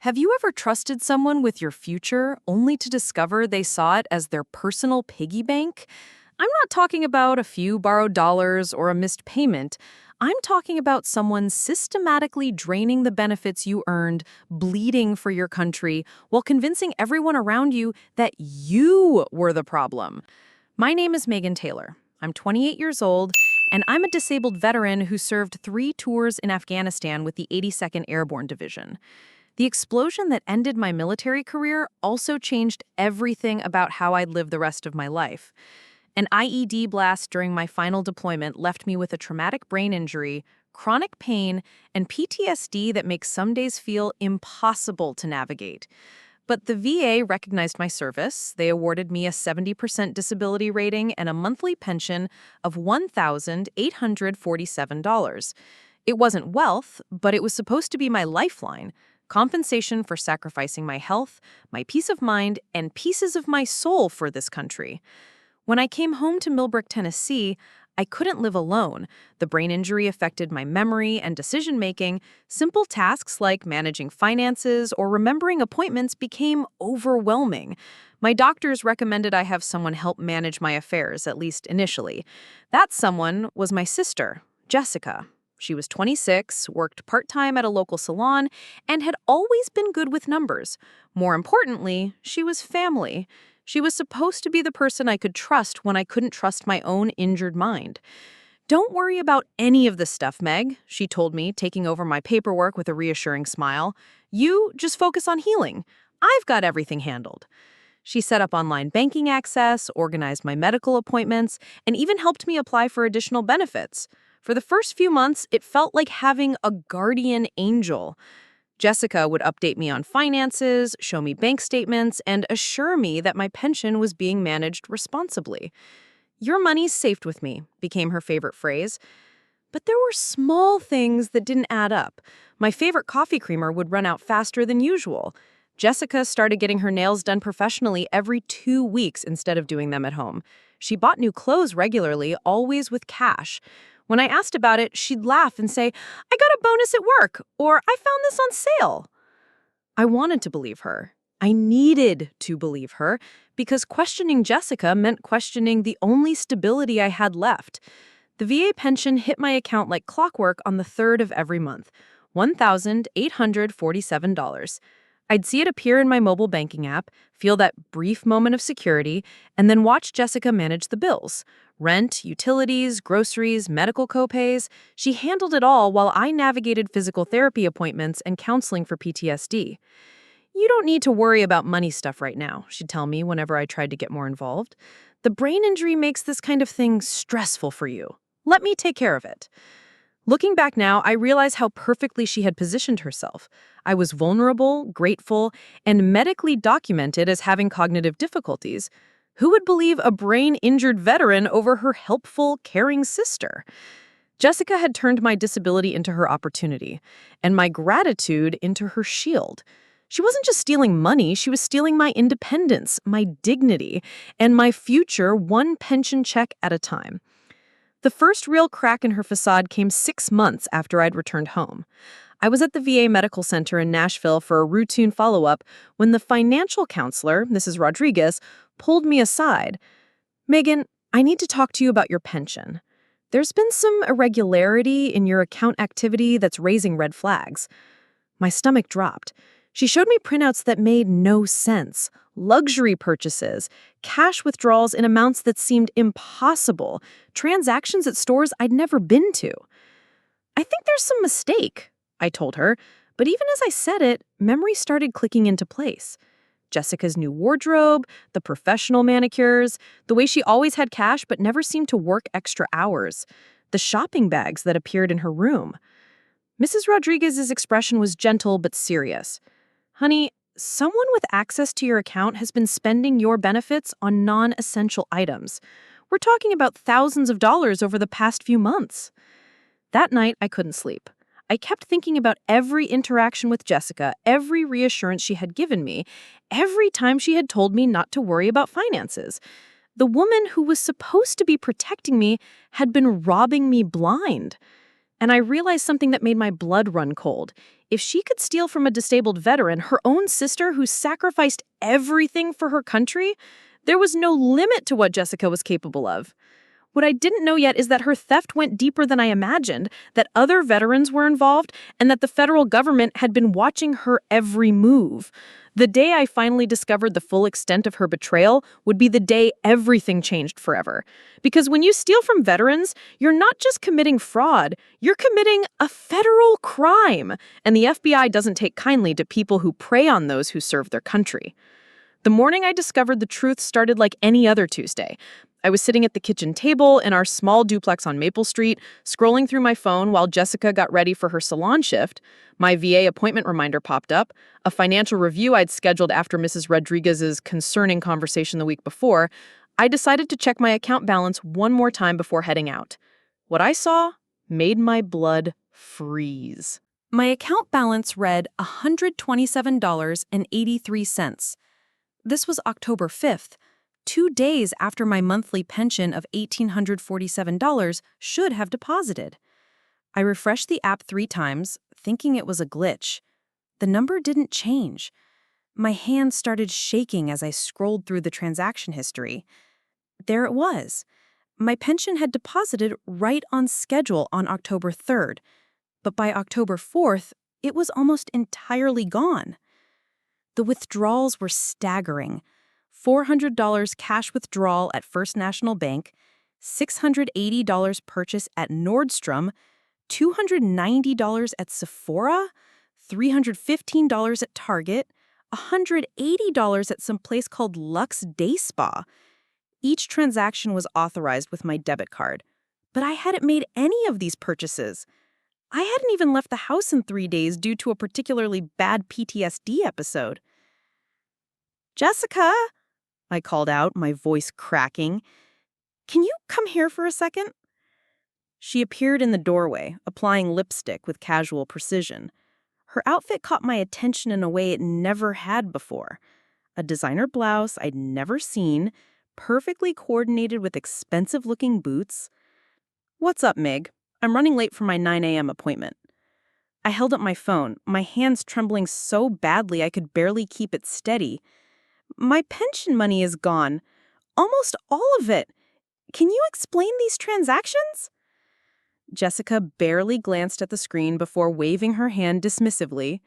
Have you ever trusted someone with your future only to discover they saw it as their personal piggy bank? I'm not talking about a few borrowed dollars or a missed payment. I'm talking about someone systematically draining the benefits you earned, bleeding for your country, while convincing everyone around you that you were the problem. My name is Megan Taylor. I'm 28 years old, and I'm a disabled veteran who served 3 tours in Afghanistan with the 82nd Airborne Division. The explosion that ended my military career also changed everything about how I'd live the rest of my life. An IED blast during my final deployment left me with a traumatic brain injury, chronic pain, and PTSD that makes some days feel impossible to navigate. But the VA recognized my service. They awarded me a 70% disability rating and a monthly pension of $1,847. It wasn't wealth, but it was supposed to be my lifeline, compensation for sacrificing my health, my peace of mind, and pieces of my soul for this country. When I came home to Millbrook, Tennessee, I couldn't live alone. The brain injury affected my memory and decision-making. Simple tasks like managing finances or remembering appointments became overwhelming. My doctors recommended I have someone help manage my affairs, at least initially. That someone was my sister, Jessica. She was 26, worked part-time at a local salon, and had always been good with numbers. More importantly, she was family. She was supposed to be the person I could trust when I couldn't trust my own injured mind. "Don't worry about any of this stuff, Meg," she told me, taking over my paperwork with a reassuring smile. "You just focus on healing. I've got everything handled." She set up online banking access, organized my medical appointments, and even helped me apply for additional benefits. For the first few months, it felt like having a guardian angel. Jessica would update me on finances, show me bank statements, and assure me that my pension was being managed responsibly. "Your money's safe with me," became her favorite phrase. But there were small things that didn't add up. My favorite coffee creamer would run out faster than usual. Jessica started getting her nails done professionally every 2 weeks instead of doing them at home. She bought new clothes regularly, always with cash. When I asked about it, she'd laugh and say, "I got a bonus at work," or "I found this on sale." I wanted to believe her. I needed to believe her, because questioning Jessica meant questioning the only stability I had left. The VA pension hit my account like clockwork on the 3rd of every month, $1,847. I'd see it appear in my mobile banking app, feel that brief moment of security, and then watch Jessica manage the bills. Rent, utilities, groceries, medical copays. She handled it all while I navigated physical therapy appointments and counseling for PTSD. "You don't need to worry about money stuff right now," she'd tell me whenever I tried to get more involved. "The brain injury makes this kind of thing stressful for you. Let me take care of it." Looking back now, I realize how perfectly she had positioned herself. I was vulnerable, grateful, and medically documented as having cognitive difficulties. Who would believe a brain-injured veteran over her helpful, caring sister? Jessica had turned my disability into her opportunity, and my gratitude into her shield. She wasn't just stealing money, she was stealing my independence, my dignity, and my future one pension check at a time. The first real crack in her facade came 6 months after I'd returned home. I was at the VA Medical Center in Nashville for a routine follow-up when the financial counselor, Mrs. Rodriguez, pulled me aside. "Megan, I need to talk to you about your pension. There's been some irregularity in your account activity that's raising red flags." My stomach dropped. She showed me printouts that made no sense. Luxury purchases, cash withdrawals in amounts that seemed impossible, transactions at stores I'd never been to. "I think there's some mistake," I told her, but even as I said it, memory started clicking into place. Jessica's new wardrobe, the professional manicures, the way she always had cash but never seemed to work extra hours, the shopping bags that appeared in her room. Mrs. Rodriguez's expression was gentle but serious. "Honey, someone with access to your account has been spending your benefits on non-essential items. We're talking about thousands of dollars over the past few months." That night, I couldn't sleep. I kept thinking about every interaction with Jessica, every reassurance she had given me, every time she had told me not to worry about finances. The woman who was supposed to be protecting me had been robbing me blind. And I realized something that made my blood run cold. If she could steal from a disabled veteran, her own sister who sacrificed everything for her country, there was no limit to what Jessica was capable of. What I didn't know yet is that her theft went deeper than I imagined, that other veterans were involved, and that the federal government had been watching her every move. The day I finally discovered the full extent of her betrayal would be the day everything changed forever. Because when you steal from veterans, you're not just committing fraud, you're committing a federal crime. And the FBI doesn't take kindly to people who prey on those who serve their country. The morning I discovered the truth started like any other Tuesday. I was sitting at the kitchen table in our small duplex on Maple Street, scrolling through my phone while Jessica got ready for her salon shift. My VA appointment reminder popped up, a financial review I'd scheduled after Mrs. Rodriguez's concerning conversation the week before. I decided to check my account balance one more time before heading out. What I saw made my blood freeze. My account balance read $127.83. This was October 5th, 2 days after my monthly pension of $1,847 should have deposited. I refreshed the app 3 times, thinking it was a glitch. The number didn't change. My hands started shaking as I scrolled through the transaction history. There it was. My pension had deposited right on schedule on October 3rd, but by October 4th, it was almost entirely gone. The withdrawals were staggering. $400 cash withdrawal at First National Bank, $680 purchase at Nordstrom, $290 at Sephora, $315 at Target, $180 at some place called Lux Day Spa. Each transaction was authorized with my debit card, but I hadn't made any of these purchases. I hadn't even left the house in 3 days due to a particularly bad PTSD episode. "Jessica," I called out, my voice cracking. "Can you come here for a second?" She appeared in the doorway, applying lipstick with casual precision. Her outfit caught my attention in a way it never had before. A designer blouse I'd never seen, perfectly coordinated with expensive-looking boots. "What's up, Meg? I'm running late for my 9 a.m. appointment." I held up my phone, my hands trembling so badly I could barely keep it steady. "My pension money is gone. Almost all of it. Can you explain these transactions?" Jessica barely glanced at the screen before waving her hand dismissively.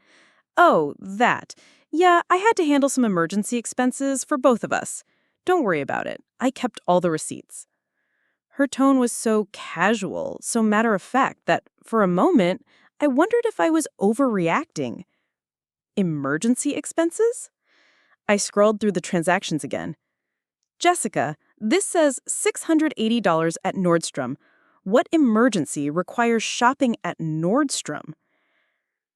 "Oh, that. Yeah, I had to handle some emergency expenses for both of us. Don't worry about it. I kept all the receipts." Her tone was so casual, so matter-of-fact, that for a moment, I wondered if I was overreacting. Emergency expenses? I scrolled through the transactions again. "Jessica, this says $680 at Nordstrom. What emergency requires shopping at Nordstrom?"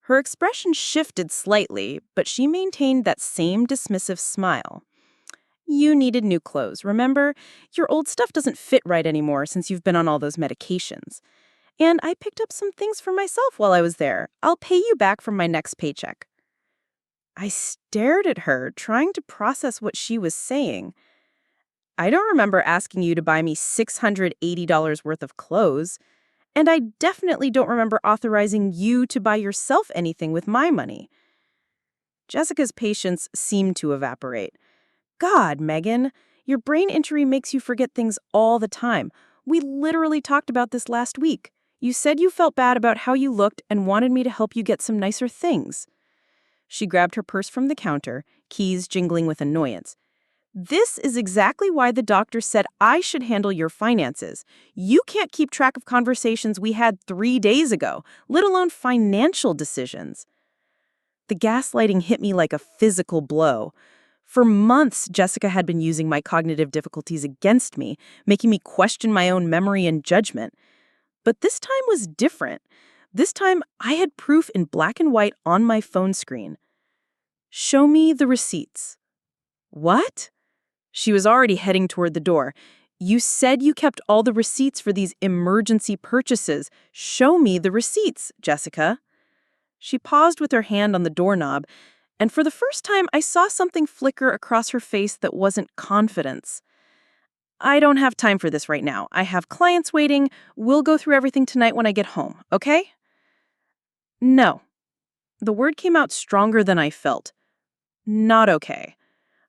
Her expression shifted slightly, but she maintained that same dismissive smile. "You needed new clothes, remember? Your old stuff doesn't fit right anymore since you've been on all those medications. And I picked up some things for myself while I was there. I'll pay you back from my next paycheck." I stared at her, trying to process what she was saying. "I don't remember asking you to buy me $680 worth of clothes, and I definitely don't remember authorizing you to buy yourself anything with my money." Jessica's patience seemed to evaporate. "God, Megan, your brain injury makes you forget things all the time. We literally talked about this last week. You said you felt bad about how you looked and wanted me to help you get some nicer things." She grabbed her purse from the counter, keys jingling with annoyance. "This is exactly why the doctor said I should handle your finances. You can't keep track of conversations we had 3 days ago, let alone financial decisions." The gaslighting hit me like a physical blow. For months, Jessica had been using my cognitive difficulties against me, making me question my own memory and judgment. But this time was different. This time, I had proof in black and white on my phone screen. "Show me the receipts." "What?" She was already heading toward the door. "You said you kept all the receipts for these emergency purchases. Show me the receipts, Jessica." She paused with her hand on the doorknob, and for the first time I saw something flicker across her face that wasn't confidence. I don't have time for this right now. I have clients waiting. We'll go through everything tonight when I get home, okay? No. The word came out stronger than I felt. Not okay.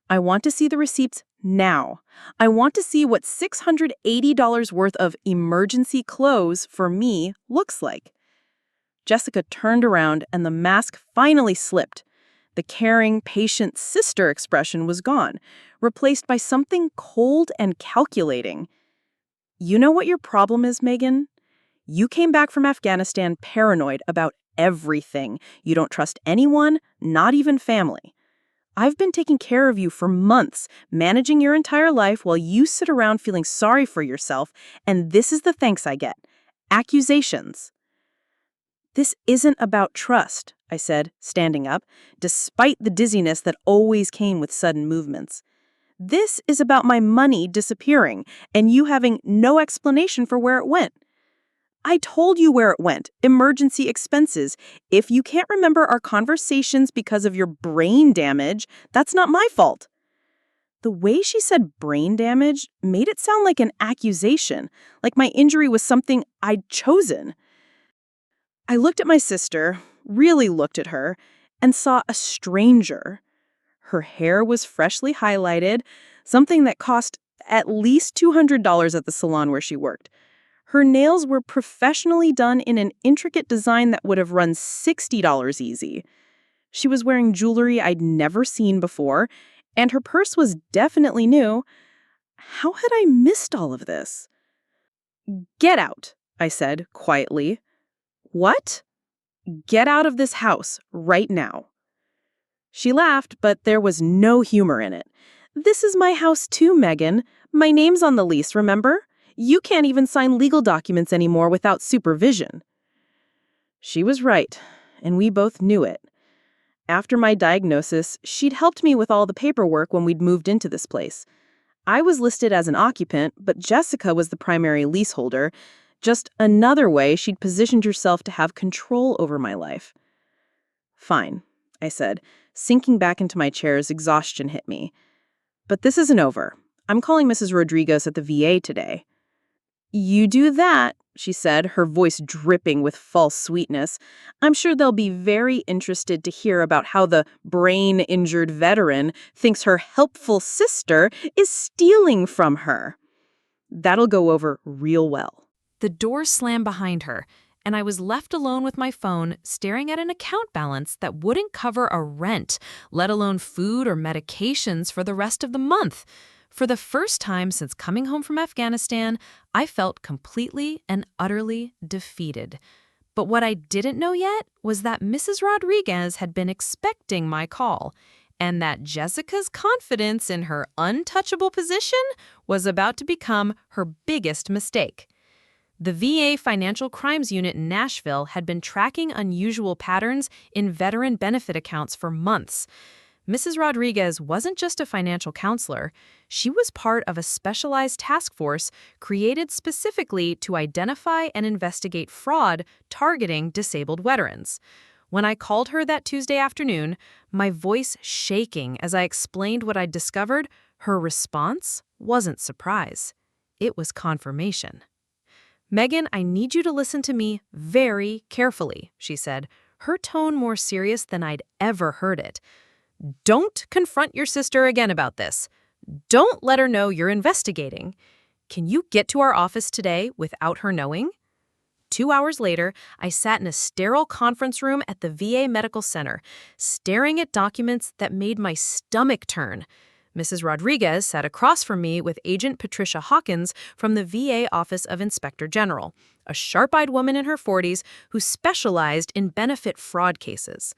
I want to see the receipts now. I want to see what $680 worth of emergency clothes for me looks like. Jessica turned around and the mask finally slipped. The caring, patient sister expression was gone, replaced by something cold and calculating. You know what your problem is, Megan? You came back from Afghanistan paranoid about everything. You don't trust anyone, not even family. I've been taking care of you for months, managing your entire life while you sit around feeling sorry for yourself, and this is the thanks I get. Accusations. This isn't about trust, I said, standing up, despite the dizziness that always came with sudden movements. This is about my money disappearing, and you having no explanation for where it went. I told you where it went, emergency expenses. If you can't remember our conversations because of your brain damage, that's not my fault. The way she said brain damage made it sound like an accusation, like my injury was something I'd chosen. I looked at my sister, really looked at her, and saw a stranger. Her hair was freshly highlighted, something that cost at least $200 at the salon where she worked. Her nails were professionally done in an intricate design that would have run $60 easy. She was wearing jewelry I'd never seen before, and her purse was definitely new. How had I missed all of this? "Get out," I said quietly. "What?" "Get out of this house right now." She laughed, but there was no humor in it. "This is my house too, Megan. My name's on the lease, remember? You can't even sign legal documents anymore without supervision." She was right, and we both knew it. After my diagnosis, she'd helped me with all the paperwork when we'd moved into this place. I was listed as an occupant, but Jessica was the primary leaseholder, just another way she'd positioned herself to have control over my life. "Fine," I said, sinking back into my chair as exhaustion hit me. "But this isn't over. I'm calling Mrs. Rodriguez at the VA today." "You do that," she said, her voice dripping with false sweetness. "I'm sure they'll be very interested to hear about how the brain-injured veteran thinks her helpful sister is stealing from her. That'll go over real well." The door slammed behind her, and I was left alone with my phone, staring at an account balance that wouldn't cover a rent, let alone food or medications for the rest of the month. For the first time since coming home from Afghanistan, I felt completely and utterly defeated. But what I didn't know yet was that Mrs. Rodriguez had been expecting my call, and that Jessica's confidence in her untouchable position was about to become her biggest mistake. The VA Financial Crimes Unit in Nashville had been tracking unusual patterns in veteran benefit accounts for months. Mrs. Rodriguez wasn't just a financial counselor. She was part of a specialized task force created specifically to identify and investigate fraud targeting disabled veterans. When I called her that Tuesday afternoon, my voice shaking as I explained what I'd discovered, her response wasn't surprise. It was confirmation. "Megan, I need you to listen to me very carefully," she said, her tone more serious than I'd ever heard it. "Don't confront your sister again about this. Don't let her know you're investigating. Can you get to our office today without her knowing?" 2 hours later, I sat in a sterile conference room at the VA Medical Center, staring at documents that made my stomach turn. Mrs. Rodriguez sat across from me with Agent Patricia Hawkins from the VA Office of Inspector General, a sharp-eyed woman in her 40s who specialized in benefit fraud cases.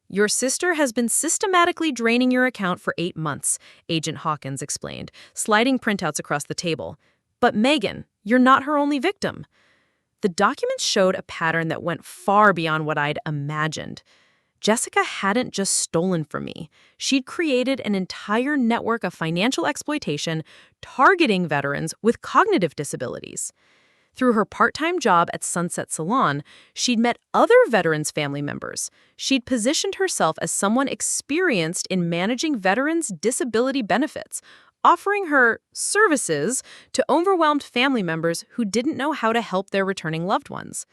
"Your sister has been systematically draining your account for 8 months, Agent Hawkins explained, sliding printouts across the table. "But Megan, you're not her only victim." The documents showed a pattern that went far beyond what I'd imagined. Jessica hadn't just stolen from me. She'd created an entire network of financial exploitation targeting veterans with cognitive disabilities. Through her part-time job at Sunset Salon, she'd met other veterans' family members. She'd positioned herself as someone experienced in managing veterans' disability benefits, offering her services to overwhelmed family members who didn't know how to help their returning loved ones.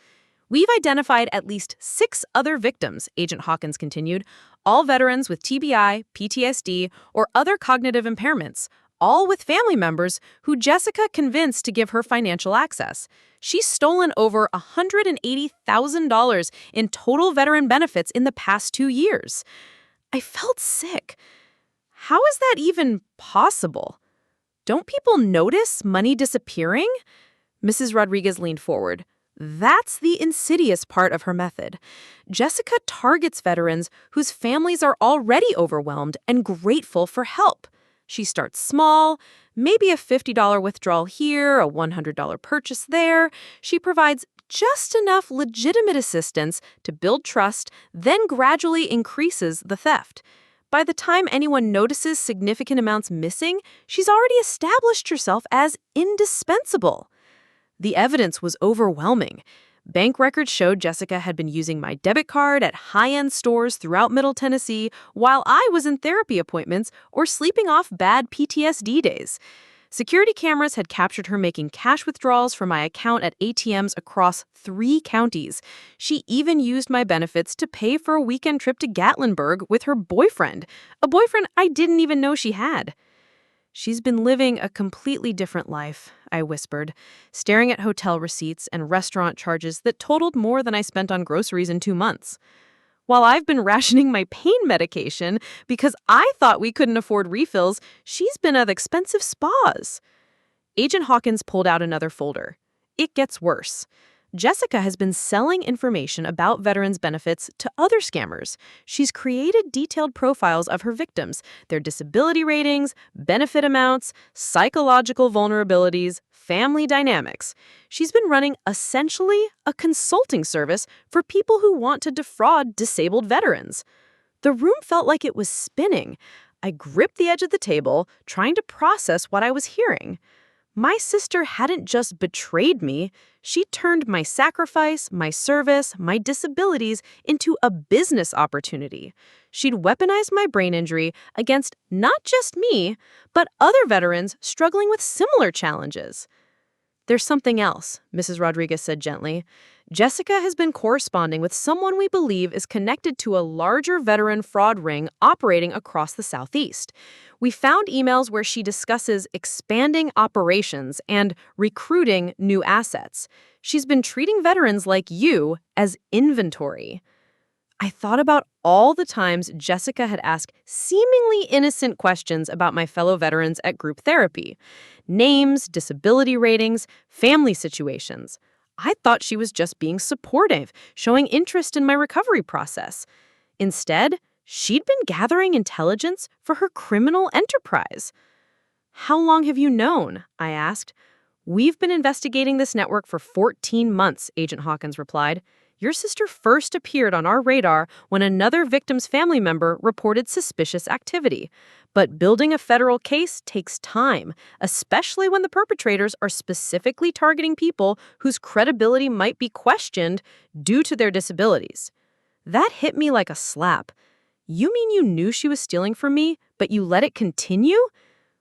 We've identified at least 6 other victims, Agent Hawkins continued, all veterans with TBI, PTSD, or other cognitive impairments, all with family members who Jessica convinced to give her financial access. She's stolen over $180,000 in total veteran benefits in the past 2 years. I felt sick. How is that even possible? Don't people notice money disappearing? Mrs. Rodriguez leaned forward. That's the insidious part of her method. Jessica targets veterans whose families are already overwhelmed and grateful for help. She starts small, maybe a $50 withdrawal here, a $100 purchase there. She provides just enough legitimate assistance to build trust, then gradually increases the theft. By the time anyone notices significant amounts missing, she's already established herself as indispensable. The evidence was overwhelming. Bank records showed Jessica had been using my debit card at high-end stores throughout Middle Tennessee while I was in therapy appointments or sleeping off bad PTSD days. Security cameras had captured her making cash withdrawals from my account at ATMs across 3 counties. She even used my benefits to pay for a weekend trip to Gatlinburg with her boyfriend, a boyfriend I didn't even know she had. She's been living a completely different life, I whispered, staring at hotel receipts and restaurant charges that totaled more than I spent on groceries in 2 months. While I've been rationing my pain medication because I thought we couldn't afford refills, she's been at expensive spas. Agent Hawkins pulled out another folder. It gets worse. Jessica has been selling information about veterans' benefits to other scammers. She's created detailed profiles of her victims, their disability ratings, benefit amounts, psychological vulnerabilities, family dynamics. She's been running essentially a consulting service for people who want to defraud disabled veterans. The room felt like it was spinning. I gripped the edge of the table, trying to process what I was hearing. My sister hadn't just betrayed me, she turned my sacrifice, my service, my disabilities into a business opportunity. She'd weaponized my brain injury against not just me, but other veterans struggling with similar challenges. There's something else, Mrs. Rodriguez said gently. Jessica has been corresponding with someone we believe is connected to a larger veteran fraud ring operating across the Southeast. We found emails where she discusses expanding operations and recruiting new assets. She's been treating veterans like you as inventory. I thought about all the times Jessica had asked seemingly innocent questions about my fellow veterans at group therapy. Names, disability ratings, family situations. I thought she was just being supportive, showing interest in my recovery process. Instead, she'd been gathering intelligence for her criminal enterprise. How long have you known? I asked. We've been investigating this network for 14 months, Agent Hawkins replied. Your sister first appeared on our radar when another victim's family member reported suspicious activity. But building a federal case takes time, especially when the perpetrators are specifically targeting people whose credibility might be questioned due to their disabilities. That hit me like a slap. You mean you knew she was stealing from me, but you let it continue?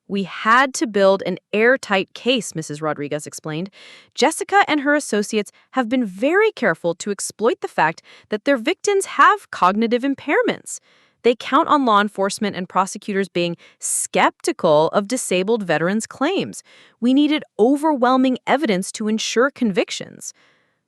We had to build an airtight case, Mrs. Rodriguez explained. Jessica and her associates have been very careful to exploit the fact that their victims have cognitive impairments. They count on law enforcement and prosecutors being skeptical of disabled veterans' claims. We needed overwhelming evidence to ensure convictions.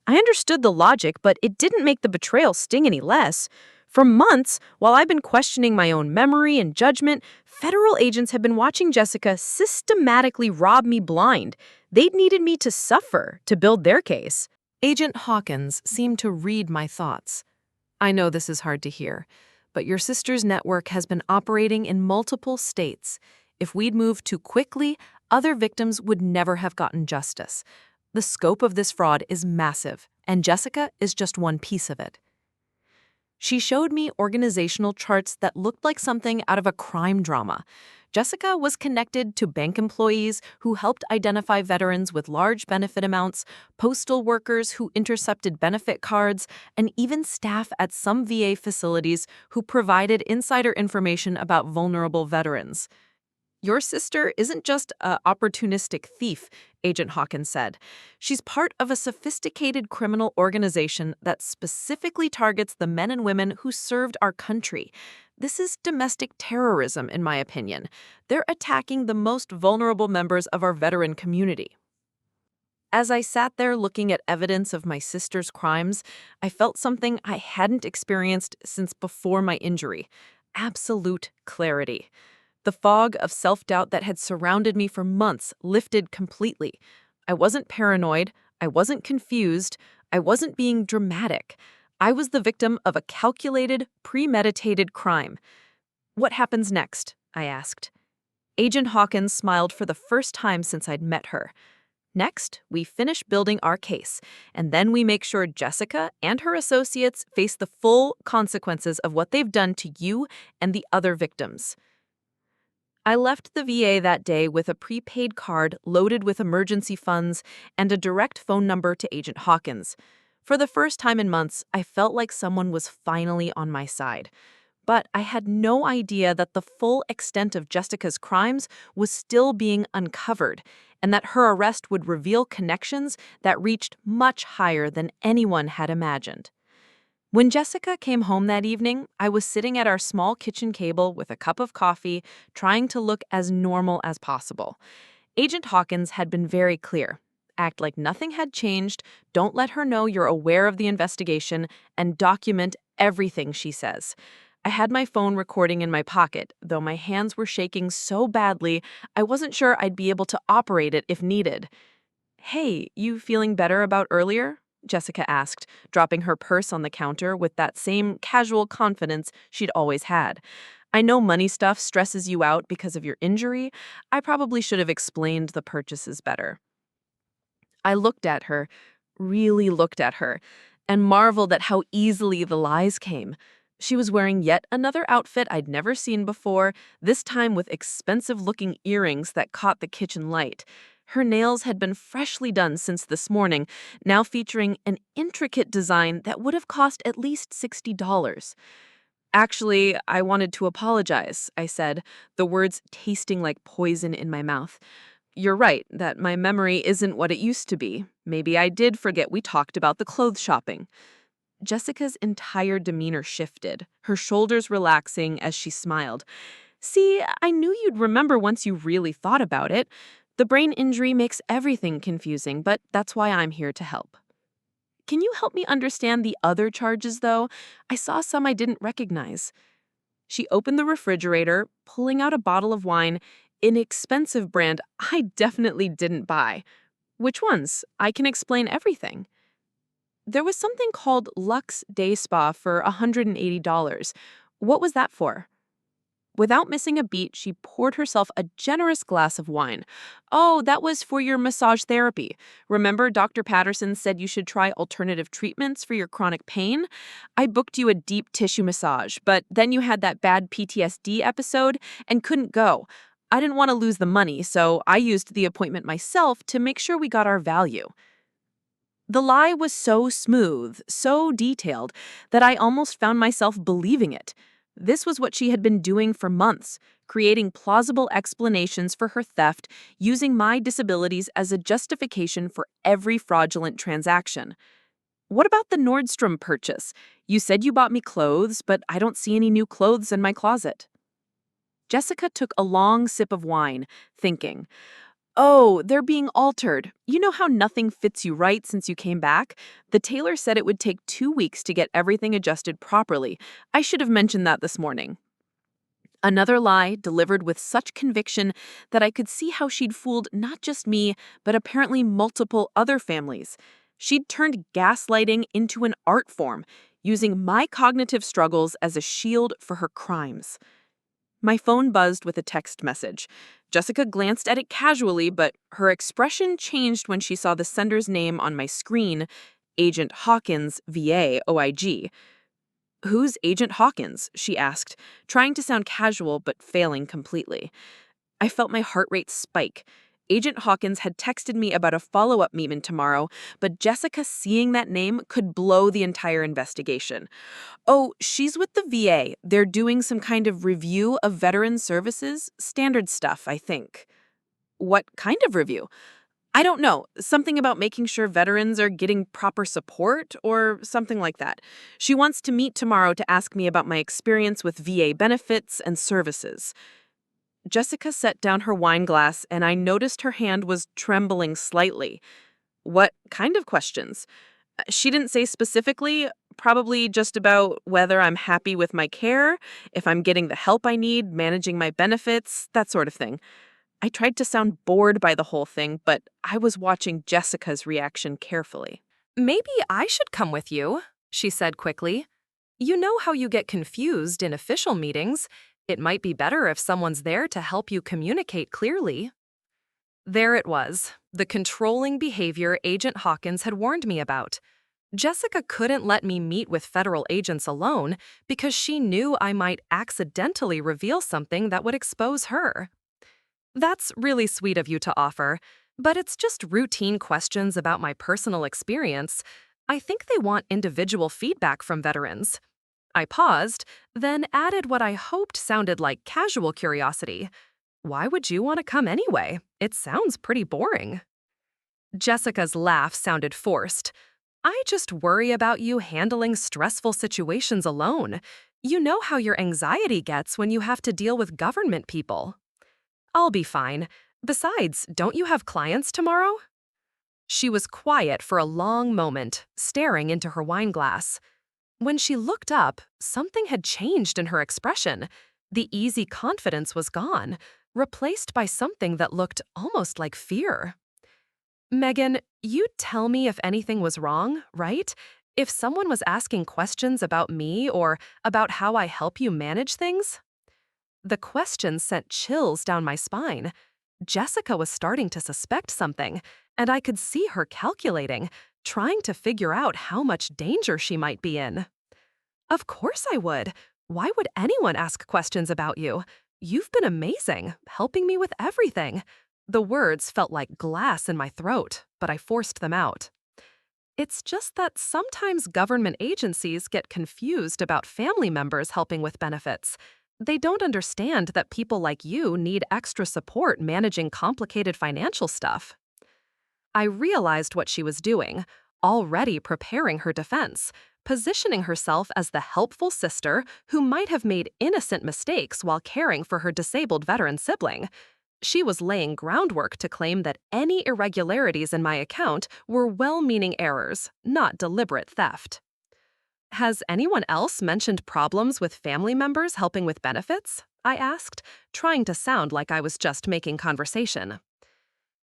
I understood the logic, but it didn't make the betrayal sting any less. For months, while I've been questioning my own memory and judgment, federal agents have been watching Jessica systematically rob me blind. They'd needed me to suffer to build their case. Agent Hawkins seemed to read my thoughts. I know this is hard to hear, but your sister's network has been operating in multiple states. If we'd moved too quickly, other victims would never have gotten justice. The scope of this fraud is massive, and Jessica is just one piece of it. She showed me organizational charts that looked like something out of a crime drama. Jessica was connected to bank employees who helped identify veterans with large benefit amounts, postal workers who intercepted benefit cards, and even staff at some VA facilities who provided insider information about vulnerable veterans. Your sister isn't just a opportunistic thief, Agent Hawkins said. She's part of a sophisticated criminal organization that specifically targets the men and women who served our country. This is domestic terrorism, in my opinion. They're attacking the most vulnerable members of our veteran community. As I sat there looking at evidence of my sister's crimes, I felt something I hadn't experienced since before my injury: absolute clarity. The fog of self-doubt that had surrounded me for months lifted completely. I wasn't paranoid. I wasn't confused. I wasn't being dramatic. I was the victim of a calculated, premeditated crime. "What happens next?" I asked. Agent Hawkins smiled for the first time since I'd met her. "Next, we finish building our case, and then we make sure Jessica and her associates face the full consequences of what they've done to you and the other victims." I left the VA that day with a prepaid card loaded with emergency funds and a direct phone number to Agent Hawkins. For the first time in months, I felt like someone was finally on my side. But I had no idea that the full extent of Jessica's crimes was still being uncovered, and that her arrest would reveal connections that reached much higher than anyone had imagined. When Jessica came home that evening, I was sitting at our small kitchen table with a cup of coffee, trying to look as normal as possible. Agent Hawkins had been very clear. Act like nothing had changed, don't let her know you're aware of the investigation, and document everything she says. I had my phone recording in my pocket, though my hands were shaking so badly I wasn't sure I'd be able to operate it if needed. "Hey, you feeling better about earlier?" Jessica asked, dropping her purse on the counter with that same casual confidence she'd always had. "I know money stuff stresses you out because of your injury. I probably should have explained the purchases better." I looked at her, really looked at her, and marveled at how easily the lies came. She was wearing yet another outfit I'd never seen before, this time with expensive-looking earrings that caught the kitchen light. Her nails had been freshly done since this morning, now featuring an intricate design that would have cost at least $60. "Actually, I wanted to apologize," I said, the words tasting like poison in my mouth. "You're right that my memory isn't what it used to be. Maybe I did forget we talked about the clothes shopping." Jessica's entire demeanor shifted, her shoulders relaxing as she smiled. "See, I knew you'd remember once you really thought about it. The brain injury makes everything confusing, but that's why I'm here to help." "Can you help me understand the other charges, though? I saw some I didn't recognize." She opened the refrigerator, pulling out a bottle of wine, an expensive brand I definitely didn't buy. "Which ones? I can explain everything." "There was something called Lux Day Spa for $180. What was that for?" Without missing a beat, she poured herself a generous glass of wine. "Oh, that was for your massage therapy. Remember Dr. Patterson said you should try alternative treatments for your chronic pain? I booked you a deep tissue massage, but then you had that bad PTSD episode and couldn't go. I didn't want to lose the money, so I used the appointment myself to make sure we got our value." The lie was so smooth, so detailed, that I almost found myself believing it. This was what she had been doing for months, creating plausible explanations for her theft, using my disabilities as a justification for every fraudulent transaction. "What about the Nordstrom purchase? You said you bought me clothes, but I don't see any new clothes in my closet." Jessica took a long sip of wine, thinking. "Oh, they're being altered. You know how nothing fits you right since you came back? The tailor said it would take 2 weeks to get everything adjusted properly. I should have mentioned that this morning." Another lie delivered with such conviction that I could see how she'd fooled not just me, but apparently multiple other families. She'd turned gaslighting into an art form, using my cognitive struggles as a shield for her crimes. My phone buzzed with a text message. Jessica glanced at it casually, but her expression changed when she saw the sender's name on my screen: Agent Hawkins, VA, OIG. "Who's Agent Hawkins?" she asked, trying to sound casual but failing completely. I felt my heart rate spike. Agent Hawkins had texted me about a follow-up meeting tomorrow, but Jessica seeing that name could blow the entire investigation. Oh, she's with the VA. They're doing some kind of review of veteran services. Standard stuff, I think. What kind of review? I don't know. Something about making sure veterans are getting proper support or something like that. She wants to meet tomorrow to ask me about my experience with VA benefits and services. Jessica set down her wine glass, and I noticed her hand was trembling slightly. What kind of questions? She didn't say specifically, probably just about whether I'm happy with my care, if I'm getting the help I need, managing my benefits, that sort of thing. I tried to sound bored by the whole thing, but I was watching Jessica's reaction carefully. Maybe I should come with you, she said quickly. You know how you get confused in official meetings. It might be better if someone's there to help you communicate clearly. There it was, the controlling behavior Agent Hawkins had warned me about. Jessica couldn't let me meet with federal agents alone because she knew I might accidentally reveal something that would expose her. That's really sweet of you to offer, but it's just routine questions about my personal experience. I think they want individual feedback from veterans. I paused, then added what I hoped sounded like casual curiosity. Why would you want to come anyway? It sounds pretty boring. Jessica's laugh sounded forced. I just worry about you handling stressful situations alone. You know how your anxiety gets when you have to deal with government people. I'll be fine. Besides, don't you have clients tomorrow? She was quiet for a long moment, staring into her wine glass. When she looked up, something had changed in her expression. The easy confidence was gone, replaced by something that looked almost like fear. Megan, you'd tell me if anything was wrong, right? If someone was asking questions about me or about how I help you manage things? The question sent chills down my spine. Jessica was starting to suspect something, and I could see her calculating, trying to figure out how much danger she might be in. Of course I would. Why would anyone ask questions about you? You've been amazing, helping me with everything. The words felt like glass in my throat, but I forced them out. It's just that sometimes government agencies get confused about family members helping with benefits. They don't understand that people like you need extra support managing complicated financial stuff. I realized what she was doing, already preparing her defense, positioning herself as the helpful sister who might have made innocent mistakes while caring for her disabled veteran sibling. She was laying groundwork to claim that any irregularities in my account were well-meaning errors, not deliberate theft. Has anyone else mentioned problems with family members helping with benefits? I asked, trying to sound like I was just making conversation.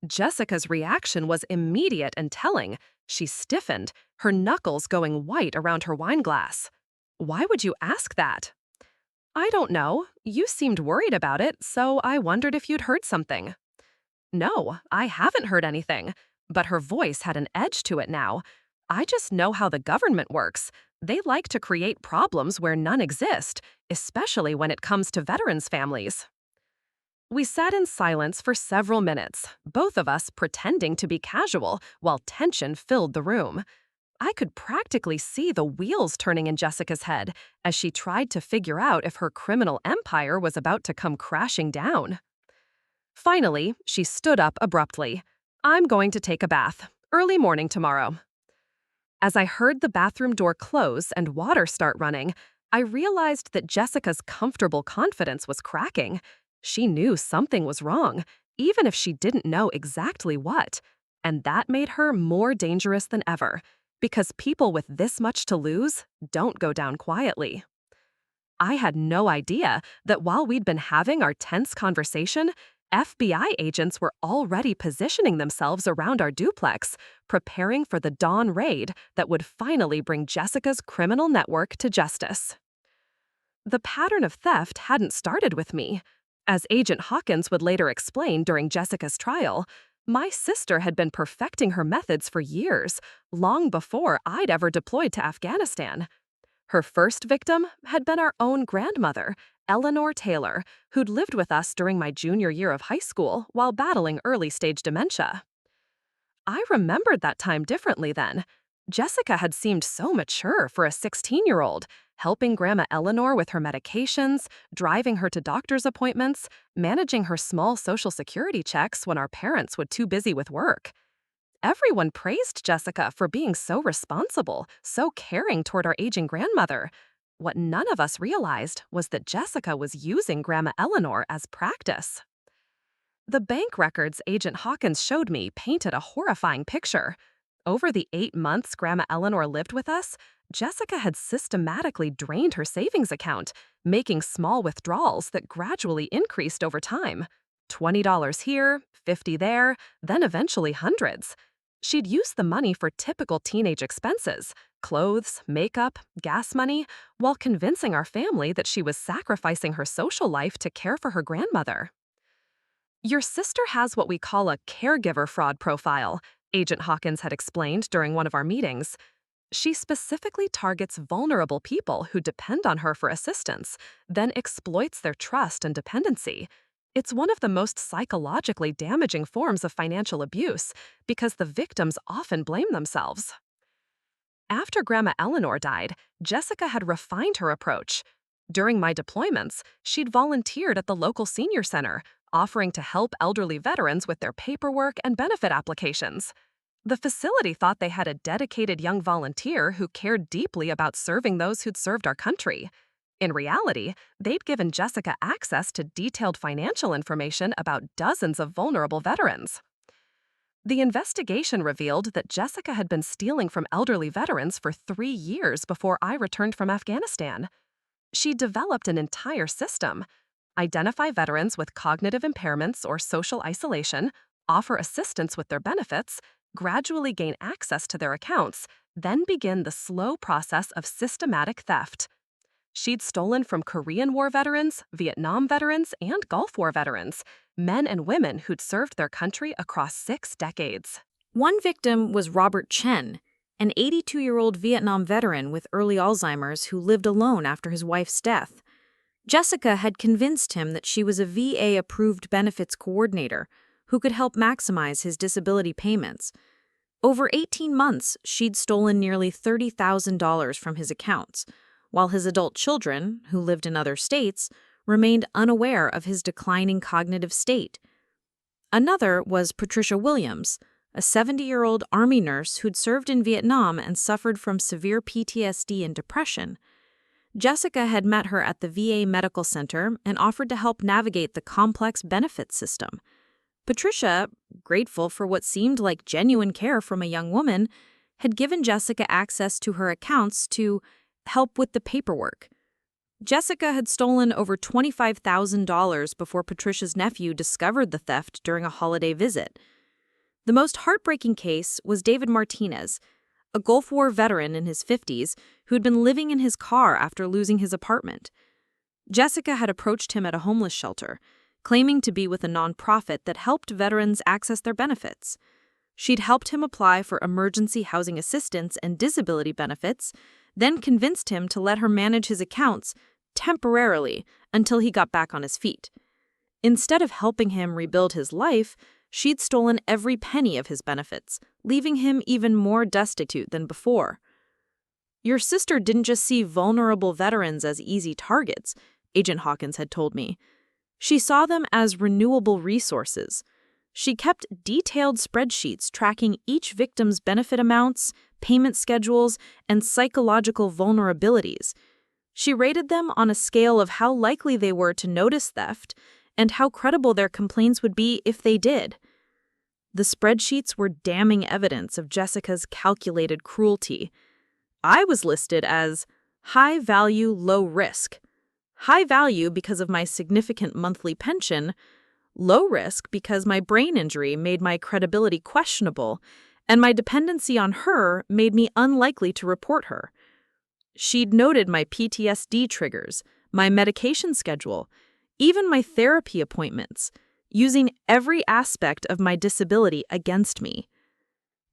Jessica's reaction was immediate and telling. She stiffened, her knuckles going white around her wine glass. Why would you ask that? I don't know. You seemed worried about it, so I wondered if you'd heard something. No, I haven't heard anything. But her voice had an edge to it now. I just know how the government works. They like to create problems where none exist, especially when it comes to veterans' families. We sat in silence for several minutes, both of us pretending to be casual while tension filled the room. I could practically see the wheels turning in Jessica's head as she tried to figure out if her criminal empire was about to come crashing down. Finally, she stood up abruptly. I'm going to take a bath. Early morning tomorrow. As I heard the bathroom door close and water start running, I realized that Jessica's comfortable confidence was cracking. She knew something was wrong, even if she didn't know exactly what. And that made her more dangerous than ever, because people with this much to lose don't go down quietly. I had no idea that while we'd been having our tense conversation, FBI agents were already positioning themselves around our duplex, preparing for the dawn raid that would finally bring Jessica's criminal network to justice. The pattern of theft hadn't started with me. As Agent Hawkins would later explain during Jessica's trial, my sister had been perfecting her methods for years, long before I'd ever deployed to Afghanistan. Her first victim had been our own grandmother, Eleanor Taylor, who'd lived with us during my junior year of high school while battling early-stage dementia. I remembered that time differently then. Jessica had seemed so mature for a 16-year-old, helping Grandma Eleanor with her medications, driving her to doctor's appointments, managing her small Social Security checks when our parents were too busy with work. Everyone praised Jessica for being so responsible, so caring toward our aging grandmother. What none of us realized was that Jessica was using Grandma Eleanor as practice. The bank records Agent Hawkins showed me painted a horrifying picture. Over the 8 months Grandma Eleanor lived with us, Jessica had systematically drained her savings account, making small withdrawals that gradually increased over time. $20 here, $50 there, then eventually hundreds. She'd use the money for typical teenage expenses, clothes, makeup, gas money, while convincing our family that she was sacrificing her social life to care for her grandmother. Your sister has what we call a caregiver fraud profile, Agent Hawkins had explained during one of our meetings. She specifically targets vulnerable people who depend on her for assistance, then exploits their trust and dependency. It's one of the most psychologically damaging forms of financial abuse because the victims often blame themselves. After Grandma Eleanor died, Jessica had refined her approach. During my deployments, she'd volunteered at the local senior center, offering to help elderly veterans with their paperwork and benefit applications. The facility thought they had a dedicated young volunteer who cared deeply about serving those who'd served our country. In reality, they'd given Jessica access to detailed financial information about dozens of vulnerable veterans. The investigation revealed that Jessica had been stealing from elderly veterans for 3 years before I returned from Afghanistan. She developed an entire system: identify veterans with cognitive impairments or social isolation, offer assistance with their benefits, gradually gain access to their accounts, then begin the slow process of systematic theft. She'd stolen from Korean War veterans, Vietnam veterans, and Gulf War veterans, men and women who'd served their country across 6 decades. One victim was Robert Chen, an 82-year-old Vietnam veteran with early Alzheimer's who lived alone after his wife's death. Jessica had convinced him that she was a VA-approved benefits coordinator who could help maximize his disability payments. Over 18 months, she'd stolen nearly $30,000 from his accounts, while his adult children, who lived in other states, remained unaware of his declining cognitive state. Another was Patricia Williams, a 70-year-old Army nurse who'd served in Vietnam and suffered from severe PTSD and depression. Jessica had met her at the VA Medical Center and offered to help navigate the complex benefits system. Patricia, grateful for what seemed like genuine care from a young woman, had given Jessica access to her accounts to help with the paperwork. Jessica had stolen over $25,000 before Patricia's nephew discovered the theft during a holiday visit. The most heartbreaking case was David Martinez, a Gulf War veteran in his 50s who'd been living in his car after losing his apartment. Jessica had approached him at a homeless shelter, claiming to be with a nonprofit that helped veterans access their benefits. She'd helped him apply for emergency housing assistance and disability benefits, then convinced him to let her manage his accounts temporarily until he got back on his feet. Instead of helping him rebuild his life, she'd stolen every penny of his benefits, leaving him even more destitute than before. Your sister didn't just see vulnerable veterans as easy targets, Agent Hawkins had told me. She saw them as renewable resources. She kept detailed spreadsheets tracking each victim's benefit amounts, payment schedules, and psychological vulnerabilities. She rated them on a scale of how likely they were to notice theft and how credible their complaints would be if they did. The spreadsheets were damning evidence of Jessica's calculated cruelty. I was listed as high value, low risk. High value because of my significant monthly pension, low risk because my brain injury made my credibility questionable, and my dependency on her made me unlikely to report her. She'd noted my PTSD triggers, my medication schedule, even my therapy appointments, using every aspect of my disability against me.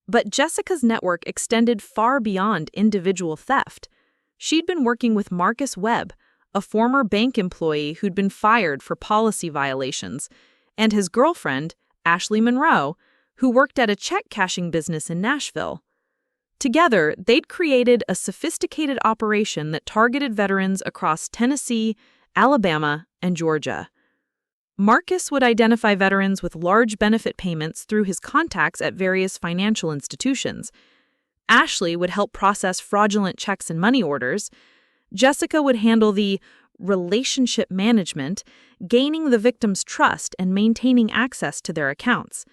But Jessica's network extended far beyond individual theft. She'd been working with Marcus Webb, a former bank employee who'd been fired for policy violations, and his girlfriend, Ashley Monroe, who worked at a check-cashing business in Nashville. Together, they'd created a sophisticated operation that targeted veterans across Tennessee, Alabama, and Georgia. Marcus would identify veterans with large benefit payments through his contacts at various financial institutions. Ashley would help process fraudulent checks and money orders. Jessica would handle the relationship management, gaining the victim's trust and maintaining access to their accounts.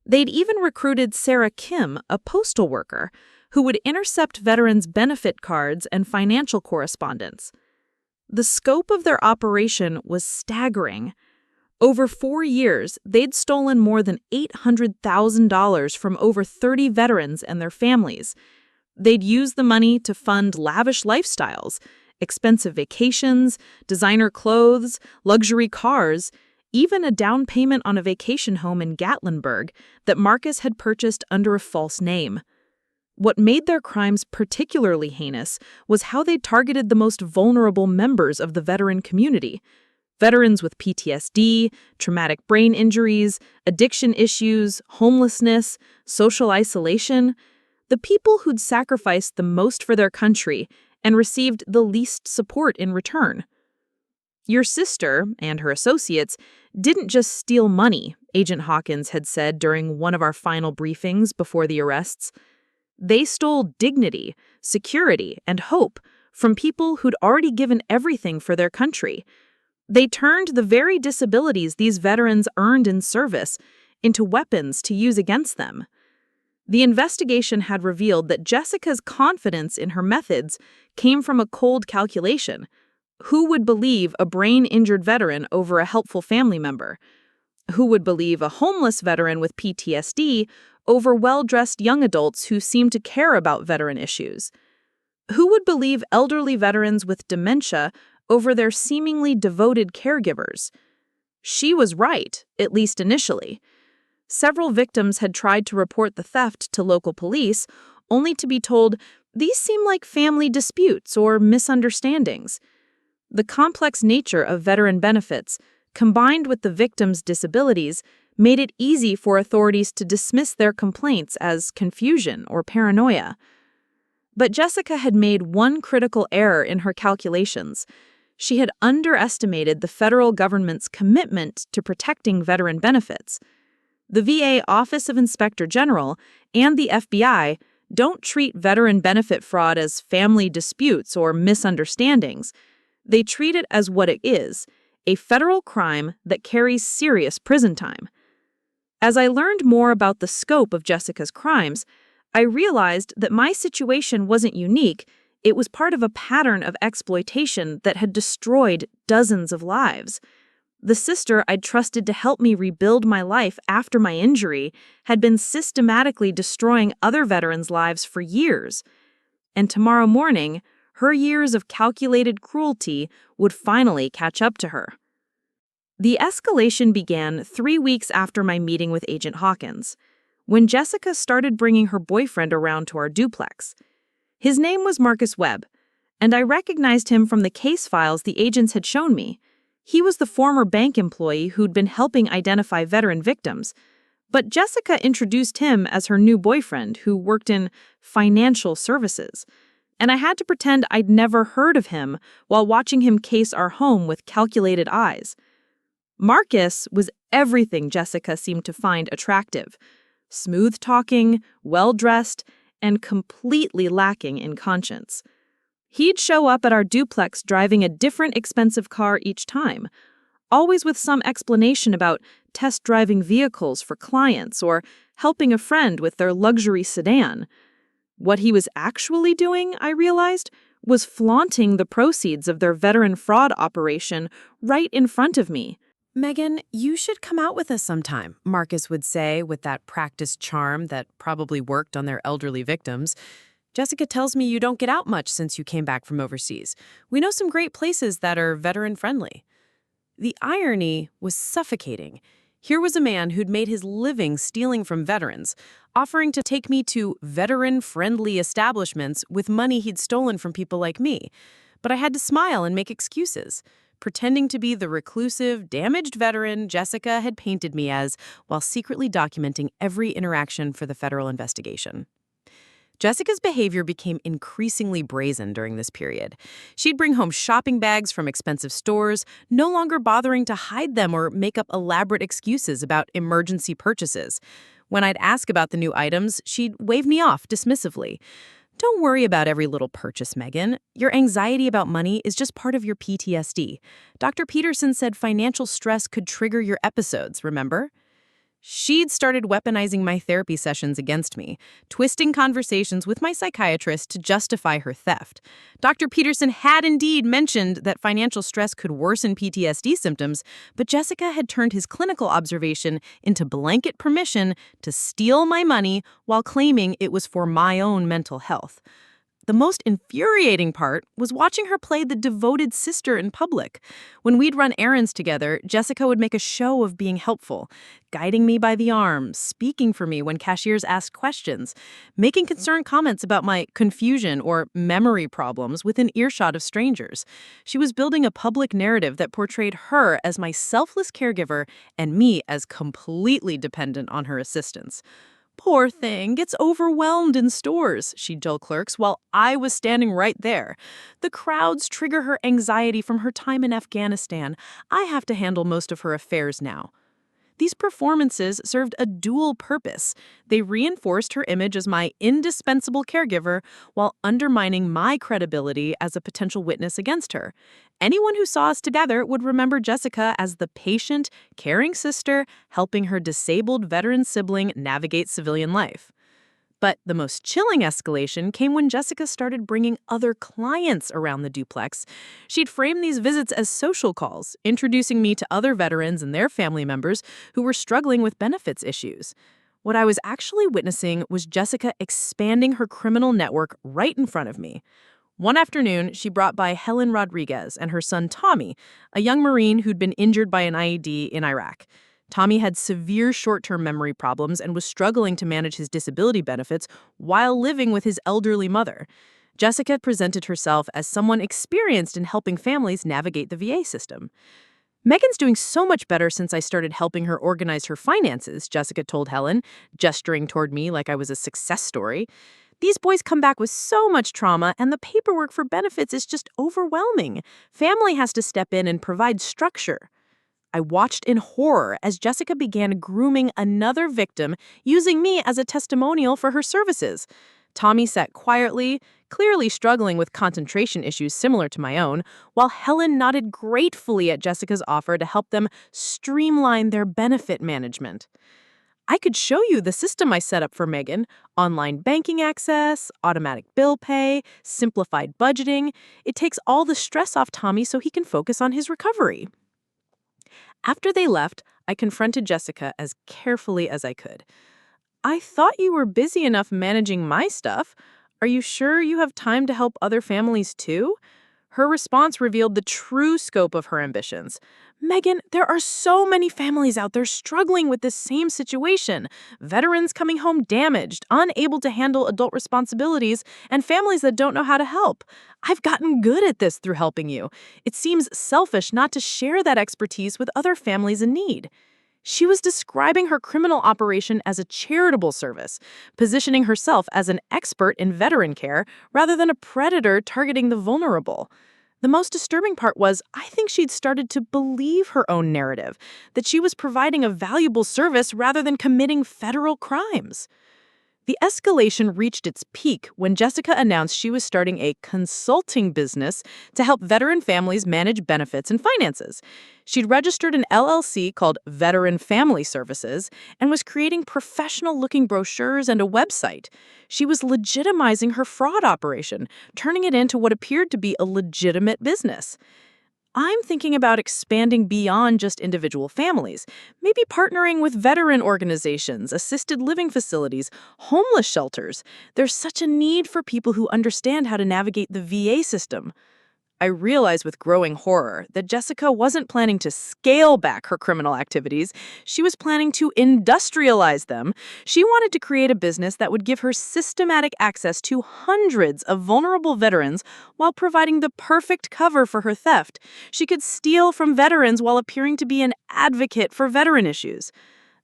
They'd even recruited Sarah Kim, a postal worker, who would intercept veterans' benefit cards and financial correspondence. The scope of their operation was staggering. Over 4 years, they'd stolen more than $800,000 from over 30 veterans and their families. They'd used the money to fund lavish lifestyles, expensive vacations, designer clothes, luxury cars, even a down payment on a vacation home in Gatlinburg that Marcus had purchased under a false name. What made their crimes particularly heinous was how they targeted the most vulnerable members of the veteran community. Veterans with PTSD, traumatic brain injuries, addiction issues, homelessness, social isolation, the people who'd sacrificed the most for their country and received the least support in return. Your sister and her associates didn't just steal money, Agent Hawkins had said during one of our final briefings before the arrests. They stole dignity, security, and hope from people who'd already given everything for their country. They turned the very disabilities these veterans earned in service into weapons to use against them. The investigation had revealed that Jessica's confidence in her methods came from a cold calculation. Who would believe a brain-injured veteran over a helpful family member? Who would believe a homeless veteran with PTSD over well-dressed young adults who seemed to care about veteran issues? Who would believe elderly veterans with dementia over their seemingly devoted caregivers? She was right, at least initially. Several victims had tried to report the theft to local police, only to be told these seem like family disputes or misunderstandings. The complex nature of veteran benefits, combined with the victims' disabilities, made it easy for authorities to dismiss their complaints as confusion or paranoia. But Jessica had made one critical error in her calculations. She had underestimated the federal government's commitment to protecting veteran benefits. The VA Office of Inspector General and the FBI don't treat veteran benefit fraud as family disputes or misunderstandings. They treat it as what it is, a federal crime that carries serious prison time. As I learned more about the scope of Jessica's crimes, I realized that my situation wasn't unique. It was part of a pattern of exploitation that had destroyed dozens of lives. The sister I'd trusted to help me rebuild my life after my injury had been systematically destroying other veterans' lives for years. And tomorrow morning, her years of calculated cruelty would finally catch up to her. The escalation began 3 weeks after my meeting with Agent Hawkins, when Jessica started bringing her boyfriend around to our duplex. His name was Marcus Webb, and I recognized him from the case files the agents had shown me. He was the former bank employee who'd been helping identify veteran victims, but Jessica introduced him as her new boyfriend who worked in financial services, and I had to pretend I'd never heard of him while watching him case our home with calculated eyes. Marcus was everything Jessica seemed to find attractive: smooth-talking, well-dressed, and completely lacking in conscience. He'd show up at our duplex driving a different expensive car each time, always with some explanation about test driving vehicles for clients or helping a friend with their luxury sedan. What he was actually doing, I realized, was flaunting the proceeds of their veteran fraud operation right in front of me. "Megan, you should come out with us sometime," Marcus would say with that practiced charm that probably worked on their elderly victims. "Jessica tells me you don't get out much since you came back from overseas. We know some great places that are veteran-friendly." The irony was suffocating. Here was a man who'd made his living stealing from veterans, offering to take me to veteran-friendly establishments with money he'd stolen from people like me. But I had to smile and make excuses, pretending to be the reclusive, damaged veteran Jessica had painted me as, while secretly documenting every interaction for the federal investigation. Jessica's behavior became increasingly brazen during this period. She'd bring home shopping bags from expensive stores, no longer bothering to hide them or make up elaborate excuses about emergency purchases. When I'd ask about the new items, she'd wave me off dismissively. Don't worry about every little purchase, Megan. Your anxiety about money is just part of your PTSD. Dr. Peterson said financial stress could trigger your episodes, remember? She'd started weaponizing my therapy sessions against me, twisting conversations with my psychiatrist to justify her theft. Dr. Peterson had indeed mentioned that financial stress could worsen PTSD symptoms, but Jessica had turned his clinical observation into blanket permission to steal my money while claiming it was for my own mental health. The most infuriating part was watching her play the devoted sister in public. When we'd run errands together, Jessica would make a show of being helpful, guiding me by the arm, speaking for me when cashiers asked questions, making concerned comments about my confusion or memory problems within earshot of strangers. She was building a public narrative that portrayed her as my selfless caregiver and me as completely dependent on her assistance. Poor thing gets overwhelmed in stores, she'd tell clerks, while I was standing right there. The crowds trigger her anxiety from her time in Afghanistan. I have to handle most of her affairs now. These performances served a dual purpose. They reinforced her image as my indispensable caregiver while undermining my credibility as a potential witness against her. Anyone who saw us together would remember Jessica as the patient, caring sister helping her disabled veteran sibling navigate civilian life. But the most chilling escalation came when Jessica started bringing other clients around the duplex. She'd frame these visits as social calls, introducing me to other veterans and their family members who were struggling with benefits issues. What I was actually witnessing was Jessica expanding her criminal network right in front of me. One afternoon, she brought by Helen Rodriguez and her son Tommy, a young Marine who'd been injured by an IED in Iraq. Tommy had severe short-term memory problems and was struggling to manage his disability benefits while living with his elderly mother. Jessica presented herself as someone experienced in helping families navigate the VA system. Megan's doing so much better since I started helping her organize her finances, Jessica told Helen, gesturing toward me like I was a success story. These boys come back with so much trauma, and the paperwork for benefits is just overwhelming. Family has to step in and provide structure. I watched in horror as Jessica began grooming another victim, using me as a testimonial for her services. Tommy sat quietly, clearly struggling with concentration issues similar to my own, while Helen nodded gratefully at Jessica's offer to help them streamline their benefit management. I could show you the system I set up for Megan: online banking access, automatic bill pay, simplified budgeting. It takes all the stress off Tommy so he can focus on his recovery. After they left, I confronted Jessica as carefully as I could. I thought you were busy enough managing my stuff. Are you sure you have time to help other families too? Her response revealed the true scope of her ambitions. Megan, there are so many families out there struggling with this same situation. Veterans coming home damaged, unable to handle adult responsibilities, and families that don't know how to help. I've gotten good at this through helping you. It seems selfish not to share that expertise with other families in need. She was describing her criminal operation as a charitable service, positioning herself as an expert in veteran care rather than a predator targeting the vulnerable. The most disturbing part was, I think she'd started to believe her own narrative, that she was providing a valuable service rather than committing federal crimes. The escalation reached its peak when Jessica announced she was starting a consulting business to help veteran families manage benefits and finances. She'd registered an LLC called Veteran Family Services and was creating professional-looking brochures and a website. She was legitimizing her fraud operation, turning it into what appeared to be a legitimate business. I'm thinking about expanding beyond just individual families, maybe partnering with veteran organizations, assisted living facilities, homeless shelters. There's such a need for people who understand how to navigate the VA system. I realized with growing horror that Jessica wasn't planning to scale back her criminal activities. She was planning to industrialize them. She wanted to create a business that would give her systematic access to hundreds of vulnerable veterans while providing the perfect cover for her theft. She could steal from veterans while appearing to be an advocate for veteran issues.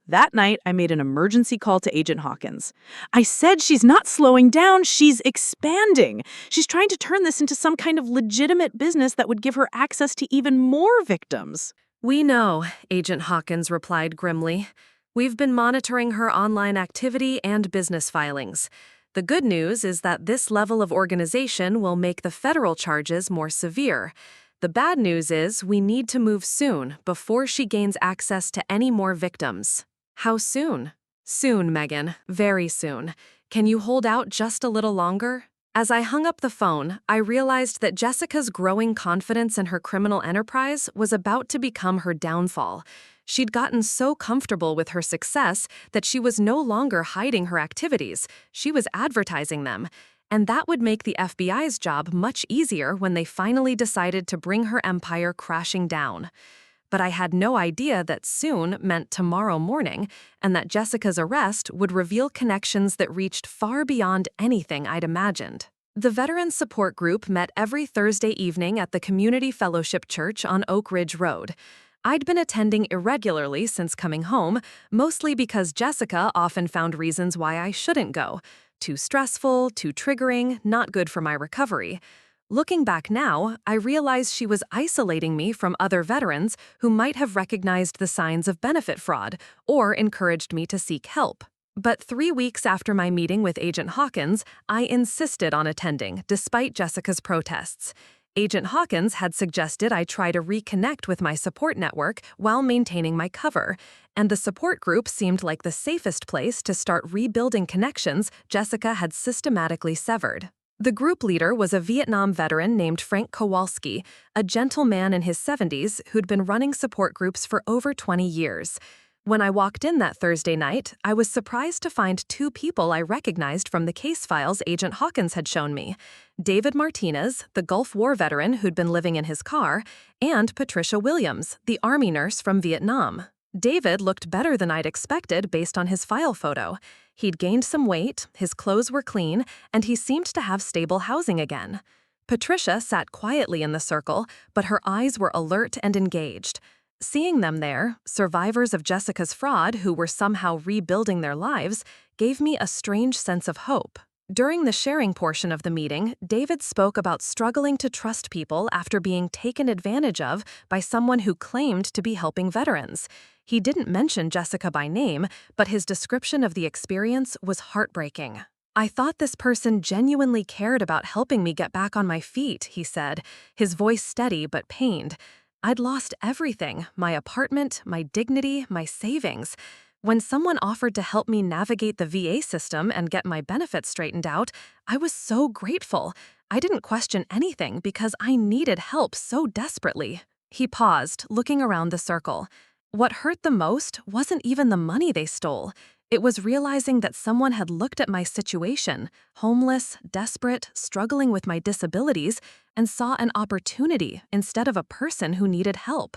That night, I made an emergency call to Agent Hawkins. I said she's not slowing down, she's expanding. She's trying to turn this into some kind of legitimate business that would give her access to even more victims. We know, Agent Hawkins replied grimly. We've been monitoring her online activity and business filings. The good news is that this level of organization will make the federal charges more severe. The bad news is we need to move soon before she gains access to any more victims. How soon? Soon, Megan. Very soon. Can you hold out just a little longer? As I hung up the phone, I realized that Jessica's growing confidence in her criminal enterprise was about to become her downfall. She'd gotten so comfortable with her success that she was no longer hiding her activities. She was advertising them. And that would make the FBI's job much easier when they finally decided to bring her empire crashing down. But I had no idea that soon meant tomorrow morning, and that Jessica's arrest would reveal connections that reached far beyond anything I'd imagined. The Veteran Support Group met every Thursday evening at the Community Fellowship Church on Oak Ridge Road. I'd been attending irregularly since coming home, mostly because Jessica often found reasons why I shouldn't go. Too stressful, too triggering, not good for my recovery. Looking back now, I realize she was isolating me from other veterans who might have recognized the signs of benefit fraud or encouraged me to seek help. But 3 weeks after my meeting with Agent Hawkins, I insisted on attending, despite Jessica's protests. Agent Hawkins had suggested I try to reconnect with my support network while maintaining my cover, and the support group seemed like the safest place to start rebuilding connections Jessica had systematically severed. The group leader was a Vietnam veteran named Frank Kowalski, a gentleman in his 70s who'd been running support groups for over 20 years. When I walked in that Thursday night, I was surprised to find 2 people I recognized from the case files Agent Hawkins had shown me: David Martinez, the Gulf War veteran who'd been living in his car, and Patricia Williams, the Army nurse from Vietnam. David looked better than I'd expected based on his file photo. He'd gained some weight, his clothes were clean, and he seemed to have stable housing again. Patricia sat quietly in the circle, but her eyes were alert and engaged. Seeing them there, survivors of Jessica's fraud who were somehow rebuilding their lives, gave me a strange sense of hope. During the sharing portion of the meeting, David spoke about struggling to trust people after being taken advantage of by someone who claimed to be helping veterans. He didn't mention Jessica by name, but his description of the experience was heartbreaking. I thought this person genuinely cared about helping me get back on my feet, he said, his voice steady but pained. I'd lost everything: my apartment, my dignity, my savings. When someone offered to help me navigate the VA system and get my benefits straightened out, I was so grateful. I didn't question anything because I needed help so desperately. He paused, looking around the circle. What hurt the most wasn't even the money they stole. It was realizing that someone had looked at my situation, homeless, desperate, struggling with my disabilities, and saw an opportunity instead of a person who needed help.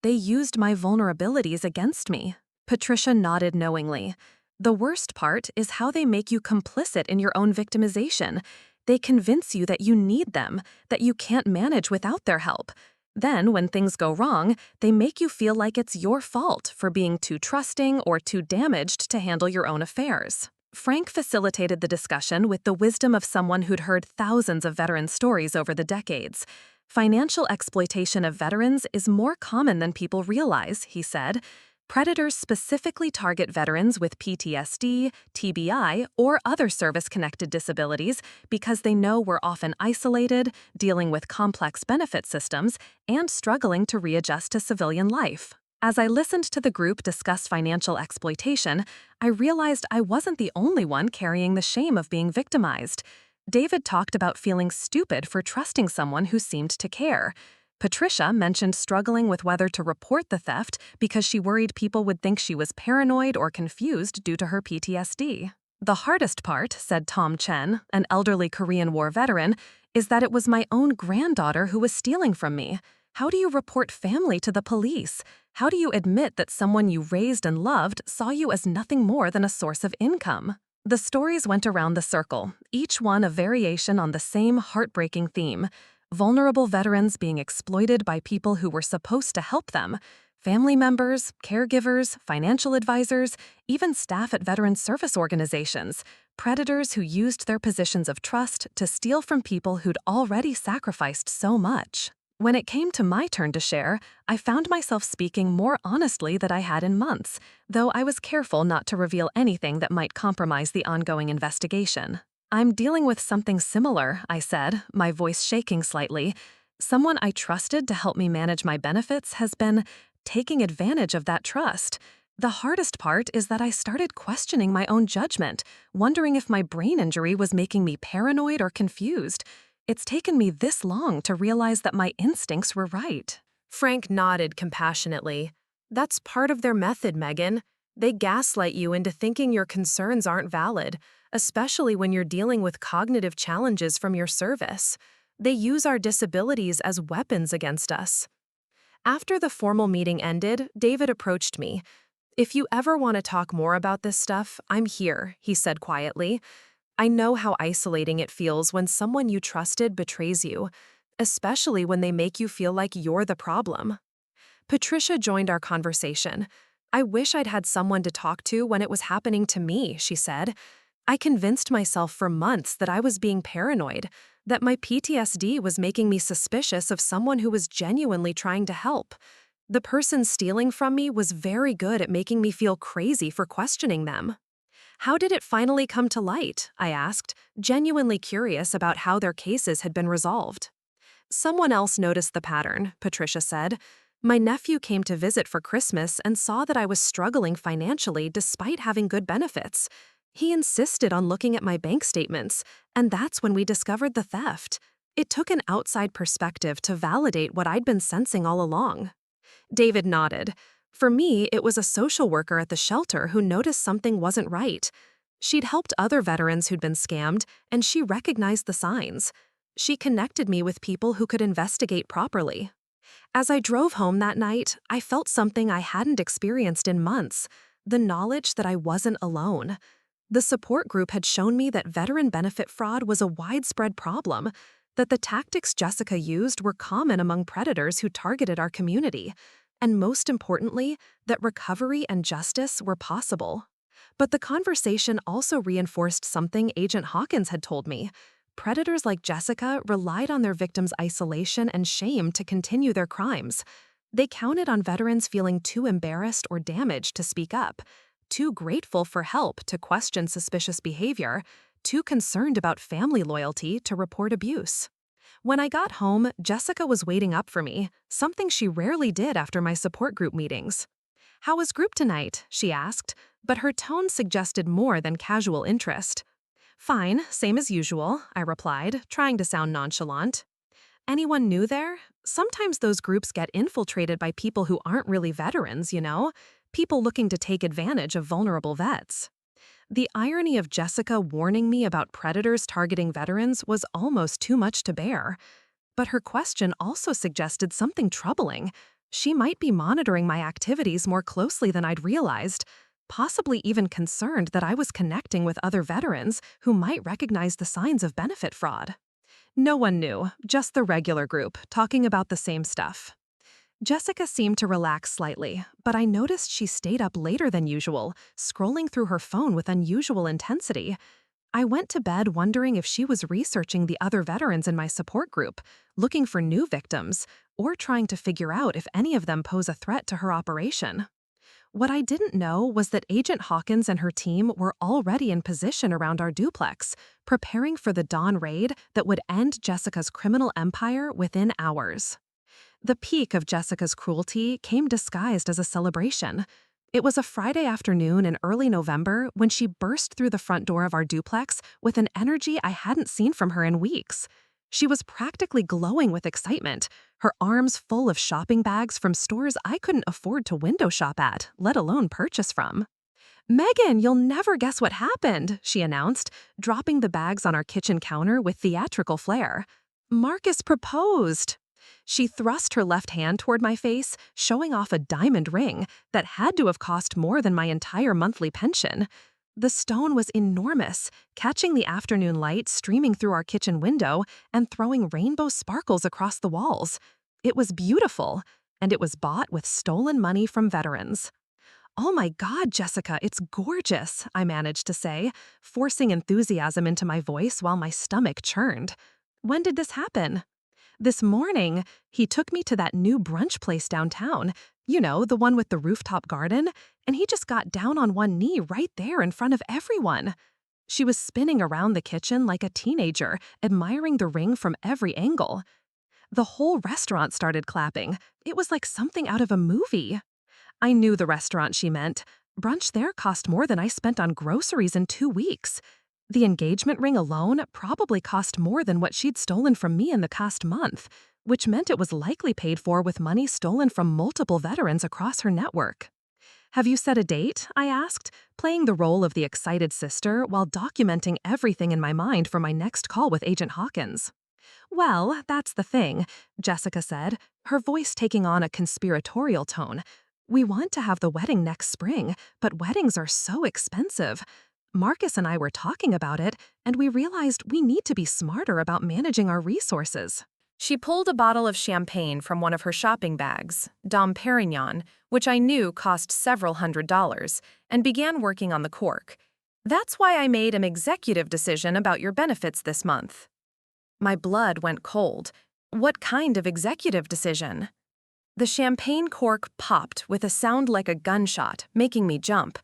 They used my vulnerabilities against me. Patricia nodded knowingly. The worst part is how they make you complicit in your own victimization. They convince you that you need them, that you can't manage without their help. Then, when things go wrong, they make you feel like it's your fault for being too trusting or too damaged to handle your own affairs. Frank facilitated the discussion with the wisdom of someone who'd heard thousands of veteran stories over the decades. Financial exploitation of veterans is more common than people realize, he said. Predators specifically target veterans with PTSD, TBI, or other service-connected disabilities because they know we're often isolated, dealing with complex benefit systems, and struggling to readjust to civilian life. As I listened to the group discuss financial exploitation, I realized I wasn't the only one carrying the shame of being victimized. David talked about feeling stupid for trusting someone who seemed to care. Patricia mentioned struggling with whether to report the theft because she worried people would think she was paranoid or confused due to her PTSD. The hardest part, said Tom Chen, an elderly Korean War veteran, is that it was my own granddaughter who was stealing from me. How do you report family to the police? How do you admit that someone you raised and loved saw you as nothing more than a source of income? The stories went around the circle, each one a variation on the same heartbreaking theme: vulnerable veterans being exploited by people who were supposed to help them. Family members, caregivers, financial advisors, even staff at veteran service organizations. Predators who used their positions of trust to steal from people who'd already sacrificed so much. When it came to my turn to share, I found myself speaking more honestly than I had in months, though I was careful not to reveal anything that might compromise the ongoing investigation. "I'm dealing with something similar," I said, my voice shaking slightly. "Someone I trusted to help me manage my benefits has been taking advantage of that trust. The hardest part is that I started questioning my own judgment, wondering if my brain injury was making me paranoid or confused. It's taken me this long to realize that my instincts were right." Frank nodded compassionately. "That's part of their method, Megan. They gaslight you into thinking your concerns aren't valid, especially when you're dealing with cognitive challenges from your service. They use our disabilities as weapons against us." After the formal meeting ended, David approached me. "If you ever want to talk more about this stuff, I'm here," he said quietly. "I know how isolating it feels when someone you trusted betrays you, especially when they make you feel like you're the problem." Patricia joined our conversation. "I wish I'd had someone to talk to when it was happening to me," she said. "I convinced myself for months that I was being paranoid, that my PTSD was making me suspicious of someone who was genuinely trying to help. The person stealing from me was very good at making me feel crazy for questioning them." "How did it finally come to light?" I asked, genuinely curious about how their cases had been resolved. "Someone else noticed the pattern," Patricia said. "My nephew came to visit for Christmas and saw that I was struggling financially despite having good benefits. He insisted on looking at my bank statements, and that's when we discovered the theft. It took an outside perspective to validate what I'd been sensing all along." David nodded. "For me, it was a social worker at the shelter who noticed something wasn't right. She'd helped other veterans who'd been scammed, and she recognized the signs. She connected me with people who could investigate properly. As I drove home that night, I felt something I hadn't experienced in months: the knowledge that I wasn't alone. The support group had shown me that veteran benefit fraud was a widespread problem, that the tactics Jessica used were common among predators who targeted our community, and most importantly, that recovery and justice were possible. But the conversation also reinforced something Agent Hawkins had told me. Predators like Jessica relied on their victims' isolation and shame to continue their crimes. They counted on veterans feeling too embarrassed or damaged to speak up, too grateful for help to question suspicious behavior, too concerned about family loyalty to report abuse. When I got home, Jessica was waiting up for me, something she rarely did after my support group meetings. "How was group tonight?" she asked, but her tone suggested more than casual interest. "Fine, same as usual," I replied, trying to sound nonchalant. "Anyone new there? Sometimes those groups get infiltrated by people who aren't really veterans, you know? People looking to take advantage of vulnerable vets." The irony of Jessica warning me about predators targeting veterans was almost too much to bear. But her question also suggested something troubling. She might be monitoring my activities more closely than I'd realized, possibly even concerned that I was connecting with other veterans who might recognize the signs of benefit fraud. No one knew, just the regular group, talking about the same stuff. Jessica seemed to relax slightly, but I noticed she stayed up later than usual, scrolling through her phone with unusual intensity. I went to bed wondering if she was researching the other veterans in my support group, looking for new victims, or trying to figure out if any of them pose a threat to her operation. What I didn't know was that Agent Hawkins and her team were already in position around our duplex, preparing for the dawn raid that would end Jessica's criminal empire within hours. The peak of Jessica's cruelty came disguised as a celebration. It was a Friday afternoon in early November when she burst through the front door of our duplex with an energy I hadn't seen from her in weeks. She was practically glowing with excitement, her arms full of shopping bags from stores I couldn't afford to window shop at, let alone purchase from. "Megan, you'll never guess what happened," she announced, dropping the bags on our kitchen counter with theatrical flair. Marcus proposed. She thrust her left hand toward my face, showing off a diamond ring that had to have cost more than my entire monthly pension. The stone was enormous, catching the afternoon light streaming through our kitchen window and throwing rainbow sparkles across the walls. It was beautiful, and it was bought with stolen money from veterans. "Oh my God, Jessica, it's gorgeous," I managed to say, forcing enthusiasm into my voice while my stomach churned. "When did this happen?" "This morning, he took me to that new brunch place downtown. You know, the one with the rooftop garden, and he just got down on one knee right there in front of everyone." She was spinning around the kitchen like a teenager, admiring the ring from every angle. The whole restaurant started clapping. It was like something out of a movie. I knew the restaurant she meant. Brunch there cost more than I spent on groceries in 2 weeks. The engagement ring alone probably cost more than what she'd stolen from me in the past month, which meant it was likely paid for with money stolen from multiple veterans across her network. "Have you set a date?" I asked, playing the role of the excited sister while documenting everything in my mind for my next call with Agent Hawkins. "Well, that's the thing," Jessica said, her voice taking on a conspiratorial tone. "We want to have the wedding next spring, but weddings are so expensive. Marcus and I were talking about it, and we realized we need to be smarter about managing our resources." She pulled a bottle of champagne from one of her shopping bags, Dom Perignon, which I knew cost several $100s, and began working on the cork. "That's why I made an executive decision about your benefits this month." My blood went cold. What kind of executive decision? The champagne cork popped with a sound like a gunshot, making me jump.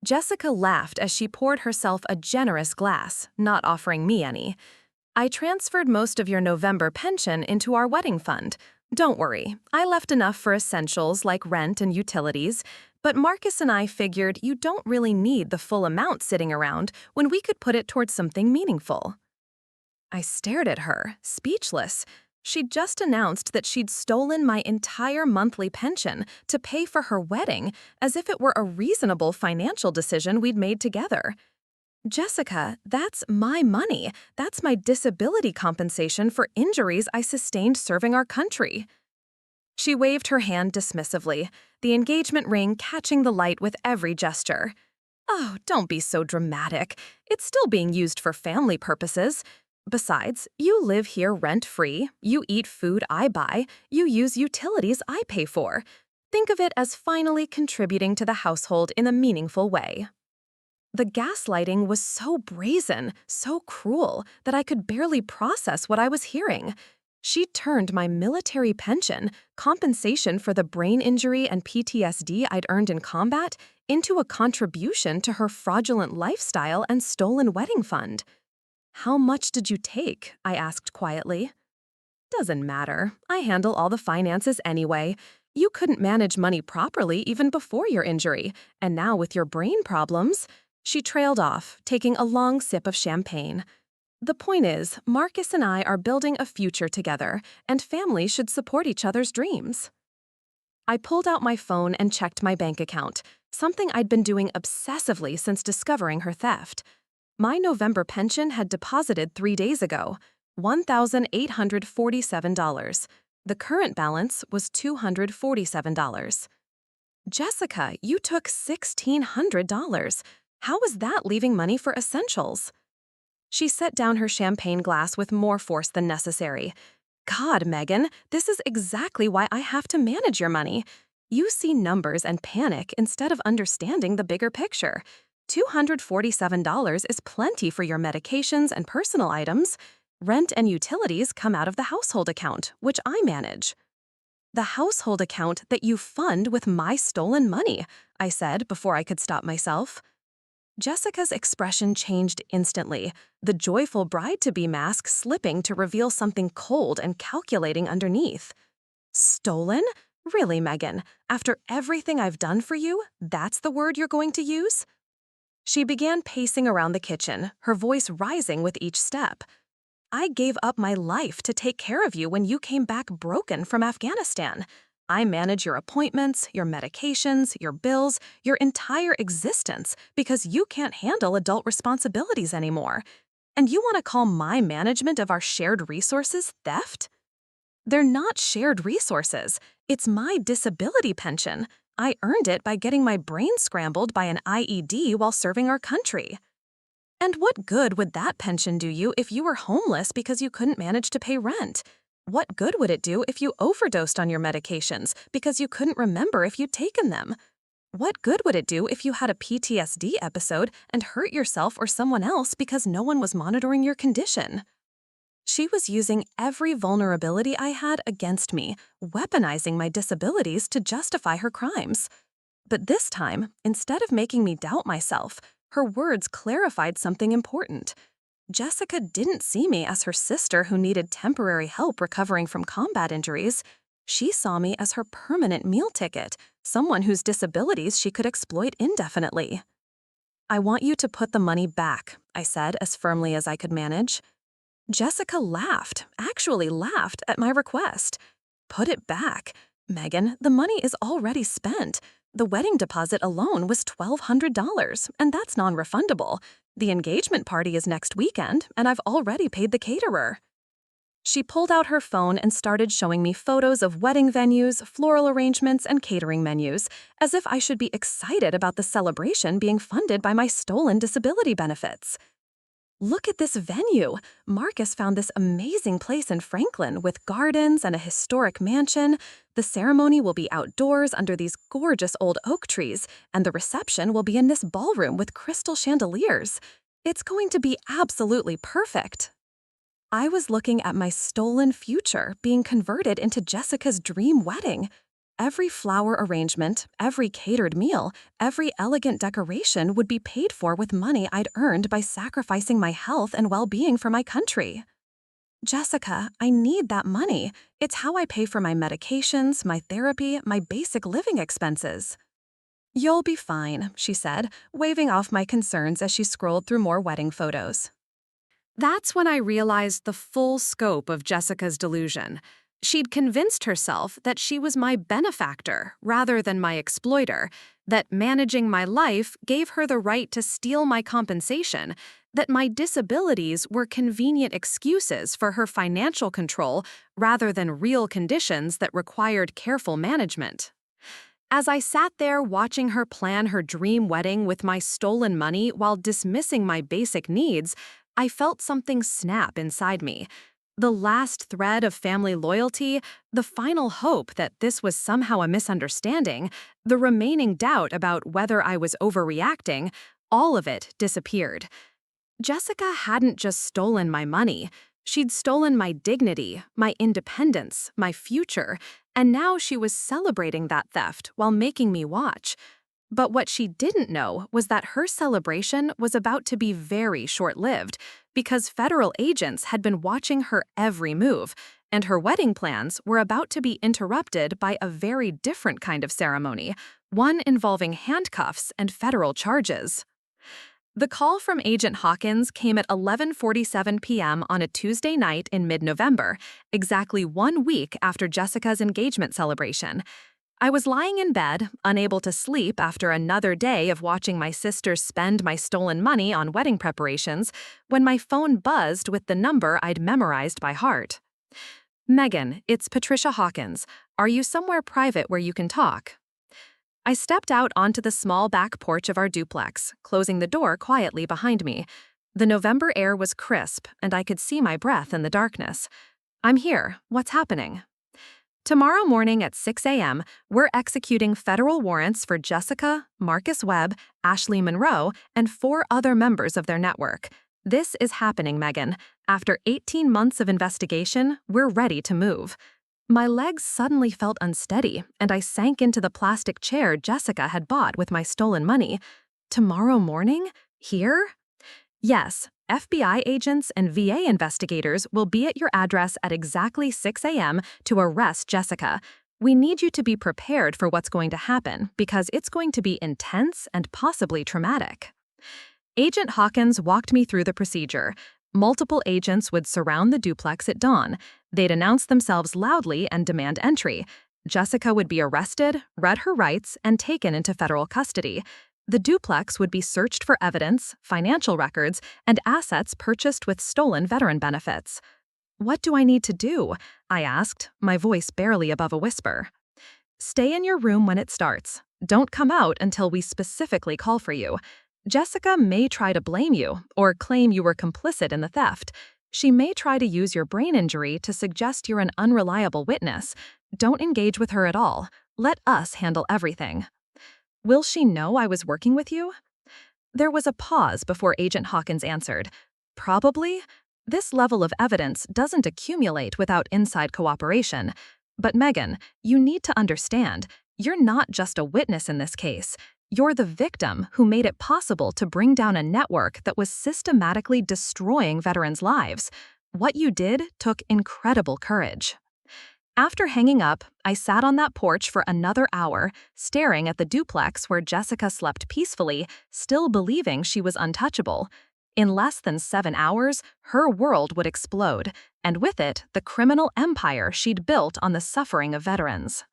Jessica laughed as she poured herself a generous glass, not offering me any. "I transferred most of your November pension into our wedding fund. Don't worry, I left enough for essentials like rent and utilities, but Marcus and I figured you don't really need the full amount sitting around when we could put it towards something meaningful." I stared at her, speechless. She'd just announced that she'd stolen my entire monthly pension to pay for her wedding, as if it were a reasonable financial decision we'd made together. "Jessica, that's my money. That's my disability compensation for injuries I sustained serving our country." She waved her hand dismissively, the engagement ring catching the light with every gesture. "Oh, don't be so dramatic. It's still being used for family purposes. Besides, you live here rent-free, you eat food I buy, you use utilities I pay for. Think of it as finally contributing to the household in a meaningful way." The gaslighting was so brazen, so cruel, that I could barely process what I was hearing. She turned my military pension, compensation for the brain injury and PTSD I'd earned in combat, into a contribution to her fraudulent lifestyle and stolen wedding fund. "How much did you take?" I asked quietly. "Doesn't matter. I handle all the finances anyway. You couldn't manage money properly even before your injury, and now with your brain problems." She trailed off, taking a long sip of champagne. "The point is, Marcus and I are building a future together, and families should support each other's dreams." I pulled out my phone and checked my bank account, something I'd been doing obsessively since discovering her theft. My November pension had deposited 3 days ago, $1,847. The current balance was $247. "Jessica, you took $1,600. How was that leaving money for essentials?" She set down her champagne glass with more force than necessary. "God, Megan, this is exactly why I have to manage your money. You see numbers and panic instead of understanding the bigger picture. $247 is plenty for your medications and personal items. Rent and utilities come out of the household account, which I manage." "The household account that you fund with my stolen money," I said before I could stop myself. Jessica's expression changed instantly, the joyful bride-to-be mask slipping to reveal something cold and calculating underneath. "Stolen? Really, Megan? After everything I've done for you, that's the word you're going to use?" She began pacing around the kitchen, her voice rising with each step. "I gave up my life to take care of you when you came back broken from Afghanistan. I manage your appointments, your medications, your bills, your entire existence because you can't handle adult responsibilities anymore. And you want to call my management of our shared resources theft? They're not shared resources. It's my disability pension. I earned it by getting my brain scrambled by an IED while serving our country. And what good would that pension do you if you were homeless because you couldn't manage to pay rent? What good would it do if you overdosed on your medications because you couldn't remember if you'd taken them? What good would it do if you had a PTSD episode and hurt yourself or someone else because no one was monitoring your condition? She was using every vulnerability I had against me, weaponizing my disabilities to justify her crimes. But this time, instead of making me doubt myself, her words clarified something important. Jessica didn't see me as her sister who needed temporary help recovering from combat injuries. She saw me as her permanent meal ticket, someone whose disabilities she could exploit indefinitely. "I want you to put the money back," I said as firmly as I could manage. Jessica laughed, actually laughed at my request. "Put it back? Megan, the money is already spent. The wedding deposit alone was $1,200, and that's non-refundable. The engagement party is next weekend, and I've already paid the caterer." She pulled out her phone and started showing me photos of wedding venues, floral arrangements, and catering menus, as if I should be excited about the celebration being funded by my stolen disability benefits. "Look at this venue. Marcus found this amazing place in Franklin with gardens and a historic mansion. The ceremony will be outdoors under these gorgeous old oak trees, and the reception will be in this ballroom with crystal chandeliers. It's going to be absolutely perfect." I was looking at my stolen future being converted into Jessica's dream wedding. Every flower arrangement, every catered meal, every elegant decoration would be paid for with money I'd earned by sacrificing my health and well-being for my country. "Jessica, I need that money. It's how I pay for my medications, my therapy, my basic living expenses." "You'll be fine," she said, waving off my concerns as she scrolled through more wedding photos. That's when I realized the full scope of Jessica's delusion. She'd convinced herself that she was my benefactor rather than my exploiter, that managing my life gave her the right to steal my compensation, that my disabilities were convenient excuses for her financial control rather than real conditions that required careful management. As I sat there watching her plan her dream wedding with my stolen money while dismissing my basic needs, I felt something snap inside me. The last thread of family loyalty, the final hope that this was somehow a misunderstanding, the remaining doubt about whether I was overreacting, all of it disappeared. Jessica hadn't just stolen my money. She'd stolen my dignity, my independence, my future, and now she was celebrating that theft while making me watch. But what she didn't know was that her celebration was about to be very short-lived because federal agents had been watching her every move, and her wedding plans were about to be interrupted by a very different kind of ceremony, one involving handcuffs and federal charges. The call from Agent Hawkins came at 11:47 p.m. on a Tuesday night in mid-November, exactly 1 week after Jessica's engagement celebration. I was lying in bed, unable to sleep after another day of watching my sisters spend my stolen money on wedding preparations, when my phone buzzed with the number I'd memorized by heart. "Megan, it's Patricia Hawkins. Are you somewhere private where you can talk?" I stepped out onto the small back porch of our duplex, closing the door quietly behind me. The November air was crisp, and I could see my breath in the darkness. "I'm here. What's happening?" "Tomorrow morning at 6 a.m., we're executing federal warrants for Jessica, Marcus Webb, Ashley Monroe, and 4 other members of their network. This is happening, Megan. After 18 months of investigation, we're ready to move." My legs suddenly felt unsteady, and I sank into the plastic chair Jessica had bought with my stolen money. "Tomorrow morning? Here?" "Yes. FBI agents and VA investigators will be at your address at exactly 6 a.m. to arrest Jessica. We need you to be prepared for what's going to happen because it's going to be intense and possibly traumatic." Agent Hawkins walked me through the procedure. Multiple agents would surround the duplex at dawn. They'd announce themselves loudly and demand entry. Jessica would be arrested, read her rights, and taken into federal custody. The duplex would be searched for evidence, financial records, and assets purchased with stolen veteran benefits. "What do I need to do?" I asked, my voice barely above a whisper. "Stay in your room when it starts. Don't come out until we specifically call for you. Jessica may try to blame you or claim you were complicit in the theft. She may try to use your brain injury to suggest you're an unreliable witness. Don't engage with her at all. Let us handle everything." "Will she know I was working with you?" There was a pause before Agent Hawkins answered. "Probably. This level of evidence doesn't accumulate without inside cooperation. But Megan, you need to understand, you're not just a witness in this case. You're the victim who made it possible to bring down a network that was systematically destroying veterans' lives. What you did took incredible courage." After hanging up, I sat on that porch for another hour, staring at the duplex where Jessica slept peacefully, still believing she was untouchable. In less than 7 hours, her world would explode, and with it, the criminal empire she'd built on the suffering of veterans.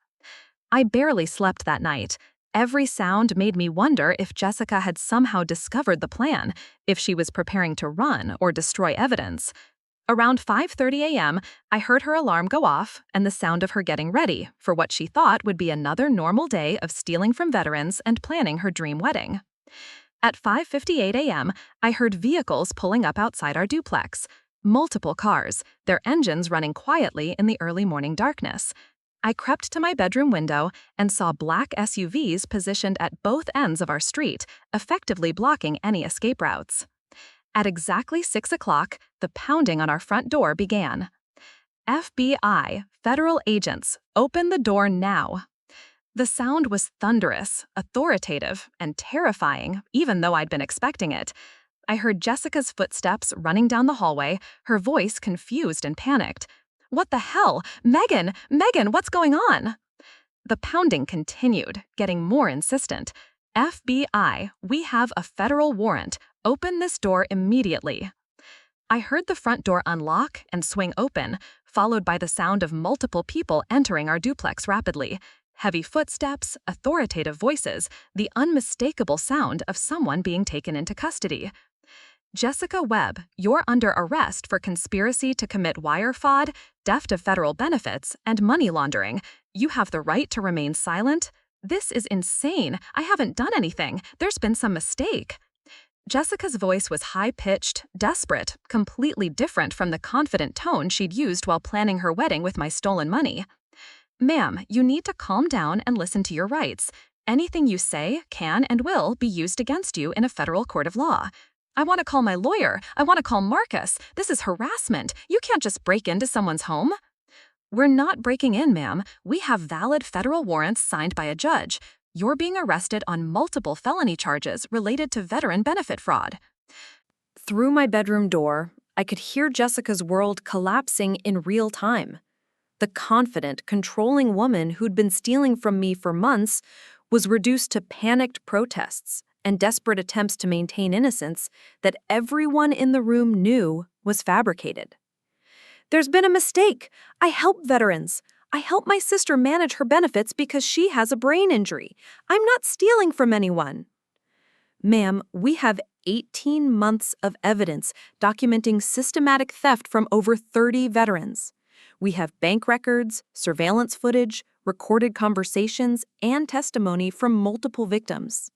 I barely slept that night. Every sound made me wonder if Jessica had somehow discovered the plan, if she was preparing to run or destroy evidence. Around 5:30 a.m., I heard her alarm go off and the sound of her getting ready for what she thought would be another normal day of stealing from veterans and planning her dream wedding. At 5:58 a.m., I heard vehicles pulling up outside our duplex. Multiple cars, their engines running quietly in the early morning darkness. I crept to my bedroom window and saw black SUVs positioned at both ends of our street, effectively blocking any escape routes. At exactly 6 o'clock, the pounding on our front door began. "FBI, federal agents, open the door now." The sound was thunderous, authoritative, and terrifying, even though I'd been expecting it. I heard Jessica's footsteps running down the hallway, her voice confused and panicked. "What the hell? Megan! Megan, what's going on?" The pounding continued, getting more insistent. "FBI, we have a federal warrant. Open this door immediately." I heard the front door unlock and swing open, followed by the sound of multiple people entering our duplex rapidly. Heavy footsteps, authoritative voices, the unmistakable sound of someone being taken into custody. "Jessica Webb, you're under arrest for conspiracy to commit wire fraud, theft of federal benefits, and money laundering. You have the right to remain silent." "This is insane. I haven't done anything. There's been some mistake." Jessica's voice was high-pitched, desperate, completely different from the confident tone she'd used while planning her wedding with my stolen money. "Ma'am, you need to calm down and listen to your rights. Anything you say can and will be used against you in a federal court of law." "I want to call my lawyer. I want to call Marcus. This is harassment. You can't just break into someone's home." "We're not breaking in, ma'am. We have valid federal warrants signed by a judge. You're being arrested on multiple felony charges related to veteran benefit fraud." Through my bedroom door, I could hear Jessica's world collapsing in real time. The confident, controlling woman who'd been stealing from me for months was reduced to panicked protests and desperate attempts to maintain innocence that everyone in the room knew was fabricated. "There's been a mistake. I help veterans. I help my sister manage her benefits because she has a brain injury. I'm not stealing from anyone." "Ma'am, we have 18 months of evidence documenting systematic theft from over 30 veterans. We have bank records, surveillance footage, recorded conversations, and testimony from multiple victims."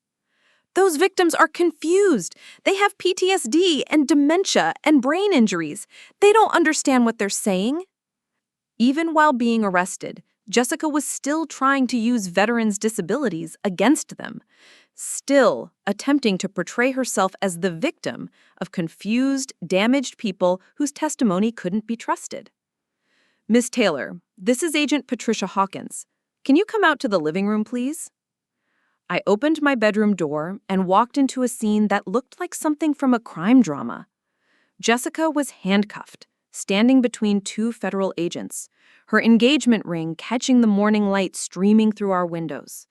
"Those victims are confused. They have PTSD and dementia and brain injuries. They don't understand what they're saying." Even while being arrested, Jessica was still trying to use veterans' disabilities against them, still attempting to portray herself as the victim of confused, damaged people whose testimony couldn't be trusted. "Miss Taylor, this is Agent Patricia Hawkins. Can you come out to the living room, please?" I opened my bedroom door and walked into a scene that looked like something from a crime drama. Jessica was handcuffed, standing between two federal agents, her engagement ring catching the morning light streaming through our windows.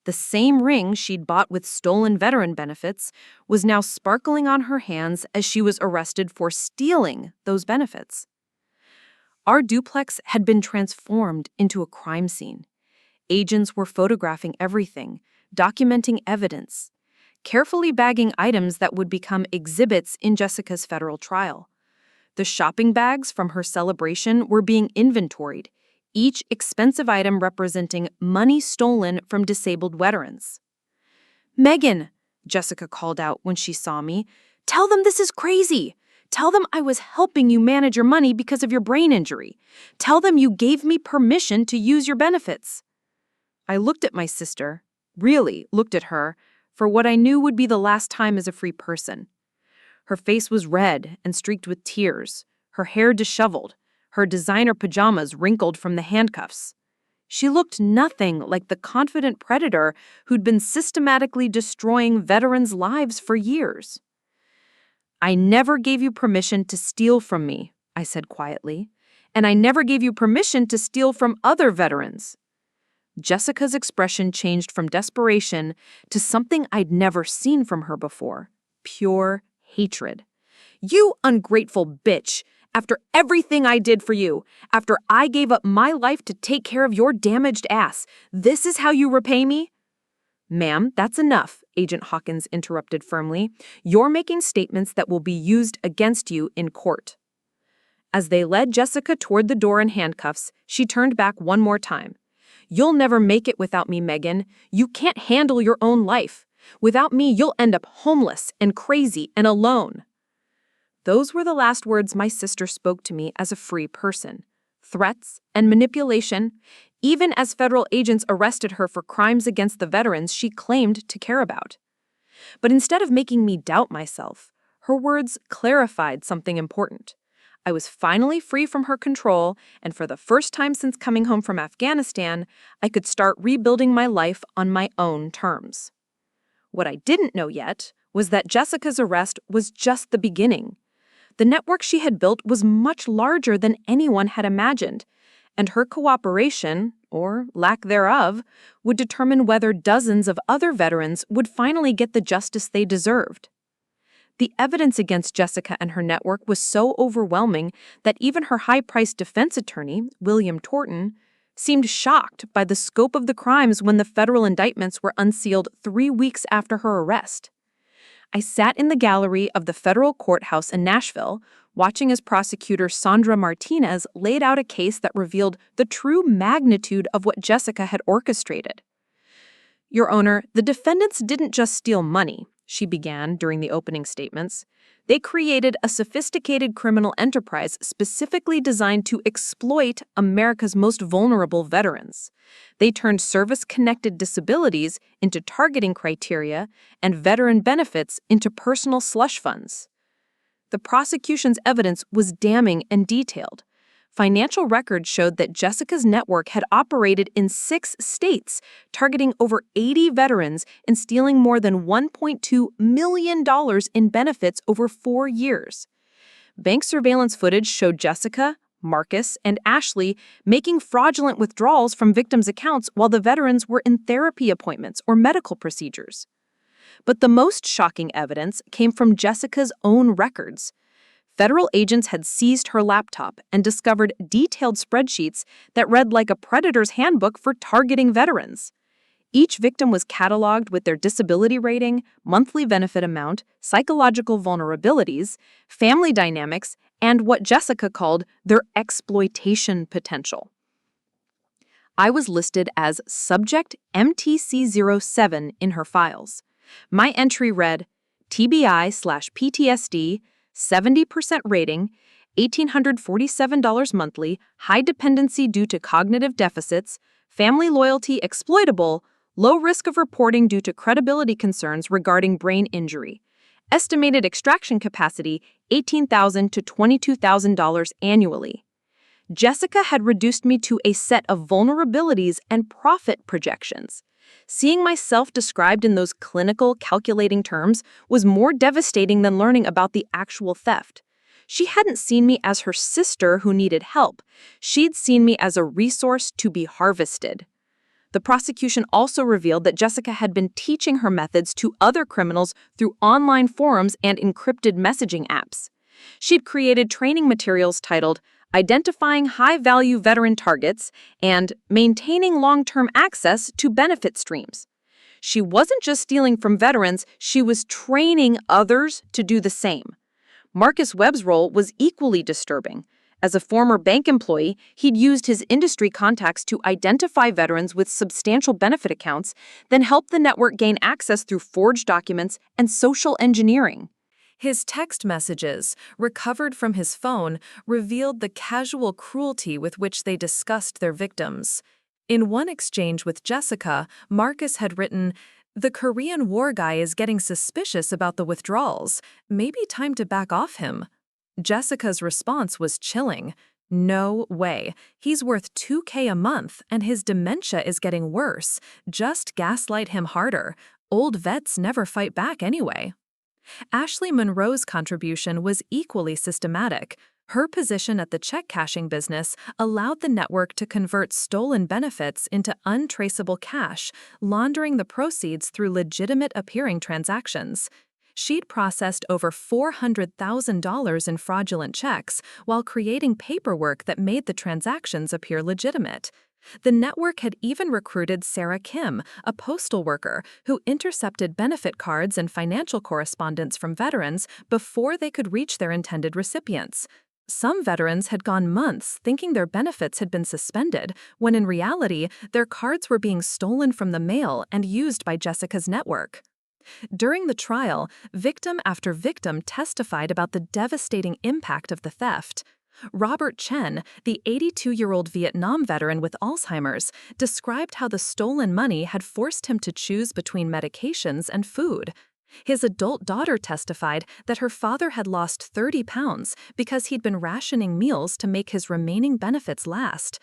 The same ring she'd bought with stolen veteran benefits was now sparkling on her hands as she was arrested for stealing those benefits. Our duplex had been transformed into a crime scene. Agents were photographing everything, documenting evidence. carefully bagging items that would become exhibits in Jessica's federal trial. The shopping bags from her celebration were being inventoried, each expensive item representing money stolen from disabled veterans. "Megan," Jessica called out when she saw me, "tell them this is crazy. Tell them I was helping you manage your money because of your brain injury. Tell them you gave me permission to use your benefits." I looked at my sister, really looked at her, for what I knew would be the last time as a free person. Her face was red and streaked with tears, her hair disheveled, her designer pajamas wrinkled from the handcuffs. She looked nothing like the confident predator who'd been systematically destroying veterans' lives for years. "I never gave you permission to steal from me," I said quietly, "and I never gave you permission to steal from other veterans." Jessica's expression changed from desperation to something I'd never seen from her before: pure hatred. "You ungrateful bitch! After everything I did for you, after I gave up my life to take care of your damaged ass, this is how you repay me?" "Ma'am, that's enough," Agent Hawkins interrupted firmly. "You're making statements that will be used against you in court." As they led Jessica toward the door in handcuffs, she turned back one more time. "You'll never make it without me, Megan. You can't handle your own life. Without me, you'll end up homeless and crazy and alone." Those were the last words my sister spoke to me as a free person. Threats and manipulation, even as federal agents arrested her for crimes against the veterans she claimed to care about. But instead of making me doubt myself, her words clarified something important. I was finally free from her control, and for the first time since coming home from Afghanistan, I could start rebuilding my life on my own terms. What I didn't know yet was that Jessica's arrest was just the beginning. The network she had built was much larger than anyone had imagined, and her cooperation, or lack thereof, would determine whether dozens of other veterans would finally get the justice they deserved. The evidence against Jessica and her network was so overwhelming that even her high-priced defense attorney, William Torton, seemed shocked by the scope of the crimes when the federal indictments were unsealed 3 weeks after her arrest. I sat in the gallery of the federal courthouse in Nashville, watching as prosecutor Sandra Martinez laid out a case that revealed the true magnitude of what Jessica had orchestrated. "Your Honor, the defendants didn't just steal money," she began during the opening statements. "They created a sophisticated criminal enterprise specifically designed to exploit America's most vulnerable veterans. They turned service-connected disabilities into targeting criteria and veteran benefits into personal slush funds." The prosecution's evidence was damning and detailed. Financial records showed that Jessica's network had operated in 6 states, targeting over 80 veterans and stealing more than $1.2 million in benefits over 4 years. Bank surveillance footage showed Jessica, Marcus, and Ashley making fraudulent withdrawals from victims' accounts while the veterans were in therapy appointments or medical procedures. But the most shocking evidence came from Jessica's own records. Federal agents had seized her laptop and discovered detailed spreadsheets that read like a predator's handbook for targeting veterans. Each victim was cataloged with their disability rating, monthly benefit amount, psychological vulnerabilities, family dynamics, and what Jessica called their exploitation potential. I was listed as Subject MTC07 in her files. My entry read, TBI/PTSD, 70% rating, $1,847 monthly, high dependency due to cognitive deficits, family loyalty exploitable, low risk of reporting due to credibility concerns regarding brain injury. Estimated extraction capacity, $18,000 to $22,000 annually. Jessica had reduced me to a set of vulnerabilities and profit projections. Seeing myself described in those clinical, calculating terms was more devastating than learning about the actual theft. She hadn't seen me as her sister who needed help. She'd seen me as a resource to be harvested. The prosecution also revealed that Jessica had been teaching her methods to other criminals through online forums and encrypted messaging apps. She'd created training materials titled Identifying High-Value Veteran Targets and Maintaining Long-Term Access to Benefit Streams. She wasn't just stealing from veterans, she was training others to do the same. Marcus Webb's role was equally disturbing. As a former bank employee, he'd used his industry contacts to identify veterans with substantial benefit accounts, then help the network gain access through forged documents and social engineering. His text messages, recovered from his phone, revealed the casual cruelty with which they discussed their victims. In one exchange with Jessica, Marcus had written, "The Korean War guy is getting suspicious about the withdrawals. Maybe time to back off him." Jessica's response was chilling. "No way. He's worth $2,000 a month, and his dementia is getting worse. Just gaslight him harder. Old vets never fight back anyway." Ashley Monroe's contribution was equally systematic. Her position at the check-cashing business allowed the network to convert stolen benefits into untraceable cash, laundering the proceeds through legitimate-appearing transactions. She'd processed over $400,000 in fraudulent checks while creating paperwork that made the transactions appear legitimate. The network had even recruited Sarah Kim, a postal worker, who intercepted benefit cards and financial correspondence from veterans before they could reach their intended recipients. Some veterans had gone months thinking their benefits had been suspended, when in reality, their cards were being stolen from the mail and used by Jessica's network. During the trial, victim after victim testified about the devastating impact of the theft. Robert Chen, the 82-year-old Vietnam veteran with Alzheimer's, described how the stolen money had forced him to choose between medications and food. His adult daughter testified that her father had lost 30 pounds because he'd been rationing meals to make his remaining benefits last.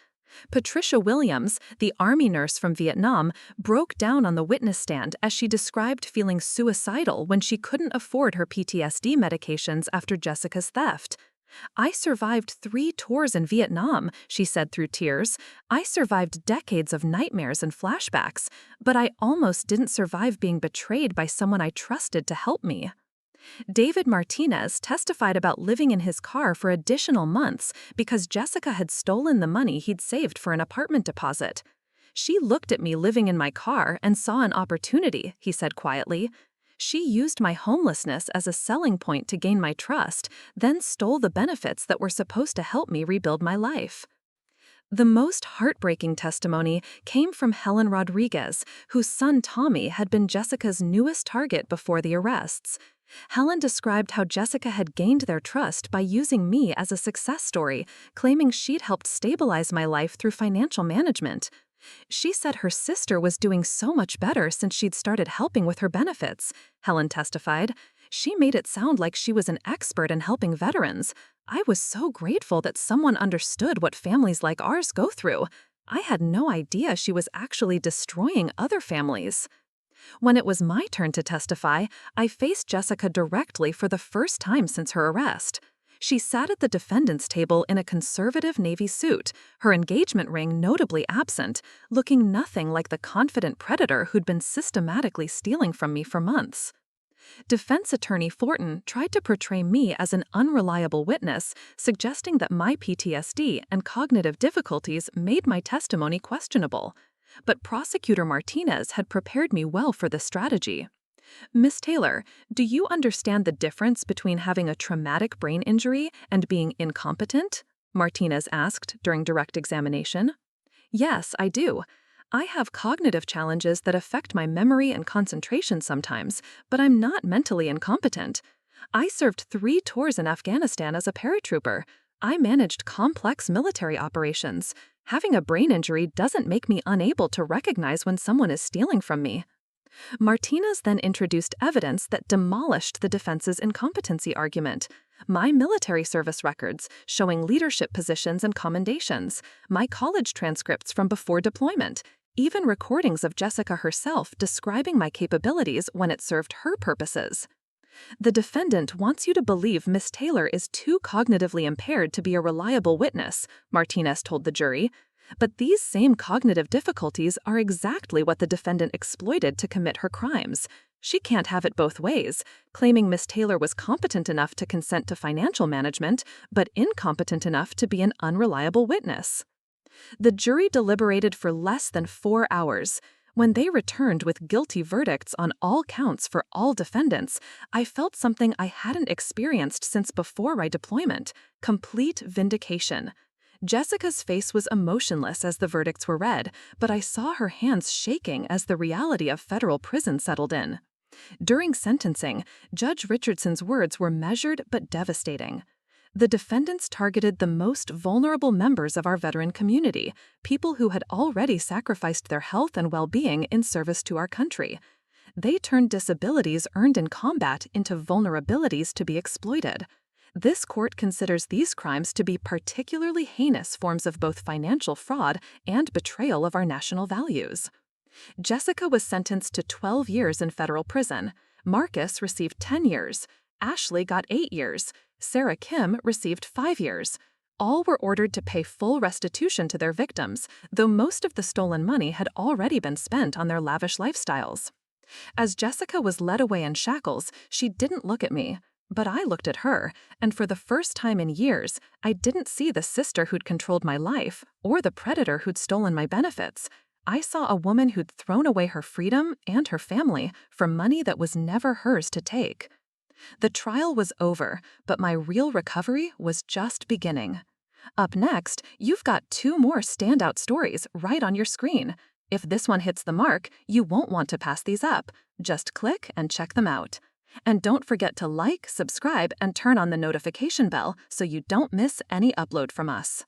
Patricia Williams, the Army nurse from Vietnam, broke down on the witness stand as she described feeling suicidal when she couldn't afford her PTSD medications after Jessica's theft. "I survived 3 tours in Vietnam," she said through tears. "I survived decades of nightmares and flashbacks, but I almost didn't survive being betrayed by someone I trusted to help me." David Martinez testified about living in his car for additional months because Jessica had stolen the money he'd saved for an apartment deposit. "She looked at me living in my car and saw an opportunity," he said quietly. "She used my homelessness as a selling point to gain my trust, then stole the benefits that were supposed to help me rebuild my life." The most heartbreaking testimony came from Helen Rodriguez, whose son Tommy had been Jessica's newest target before the arrests. Helen described how Jessica had gained their trust by using me as a success story, claiming she'd helped stabilize my life through financial management. She said her sister was doing so much better since she'd started helping with her benefits, Helen testified. "She made it sound like she was an expert in helping veterans. I was so grateful that someone understood what families like ours go through. I had no idea she was actually destroying other families." When it was my turn to testify, I faced Jessica directly for the first time since her arrest. She sat at the defendant's table in a conservative navy suit, her engagement ring notably absent, looking nothing like the confident predator who'd been systematically stealing from me for months. Defense attorney Fortin tried to portray me as an unreliable witness, suggesting that my PTSD and cognitive difficulties made my testimony questionable. But prosecutor Martinez had prepared me well for this strategy. "Miss Taylor, do you understand the difference between having a traumatic brain injury and being incompetent?" Martinez asked during direct examination. "Yes, I do. I have cognitive challenges that affect my memory and concentration sometimes, but I'm not mentally incompetent. I served 3 tours in Afghanistan as a paratrooper. I managed complex military operations. Having a brain injury doesn't make me unable to recognize when someone is stealing from me." Martinez then introduced evidence that demolished the defense's incompetency argument. My military service records showing leadership positions and commendations, my college transcripts from before deployment, even recordings of Jessica herself describing my capabilities when it served her purposes. "The defendant wants you to believe Miss Taylor is too cognitively impaired to be a reliable witness," Martinez told the jury. "But these same cognitive difficulties are exactly what the defendant exploited to commit her crimes. She can't have it both ways, claiming Miss Taylor was competent enough to consent to financial management, but incompetent enough to be an unreliable witness." The jury deliberated for less than 4 hours. When they returned with guilty verdicts on all counts for all defendants, I felt something I hadn't experienced since before my deployment: complete vindication. Jessica's face was emotionless as the verdicts were read, but I saw her hands shaking as the reality of federal prison settled in. During sentencing, Judge Richardson's words were measured but devastating. The defendants targeted the most vulnerable members of our veteran community, people who had already sacrificed their health and well-being in service to our country. They turned disabilities earned in combat into vulnerabilities to be exploited. This court considers these crimes to be particularly heinous forms of both financial fraud and betrayal of our national values. Jessica was sentenced to 12 years in federal prison. Marcus received 10 years. Ashley got 8 years. Sarah Kim received 5 years. All were ordered to pay full restitution to their victims, though most of the stolen money had already been spent on their lavish lifestyles. As Jessica was led away in shackles, she didn't look at me. But I looked at her, and for the first time in years, I didn't see the sister who'd controlled my life or the predator who'd stolen my benefits. I saw a woman who'd thrown away her freedom and her family for money that was never hers to take. The trial was over, but my real recovery was just beginning. Up next, you've got 2 more standout stories right on your screen. If this one hits the mark, you won't want to pass these up. Just click and check them out. And don't forget to like, subscribe, and turn on the notification bell so you don't miss any upload from us.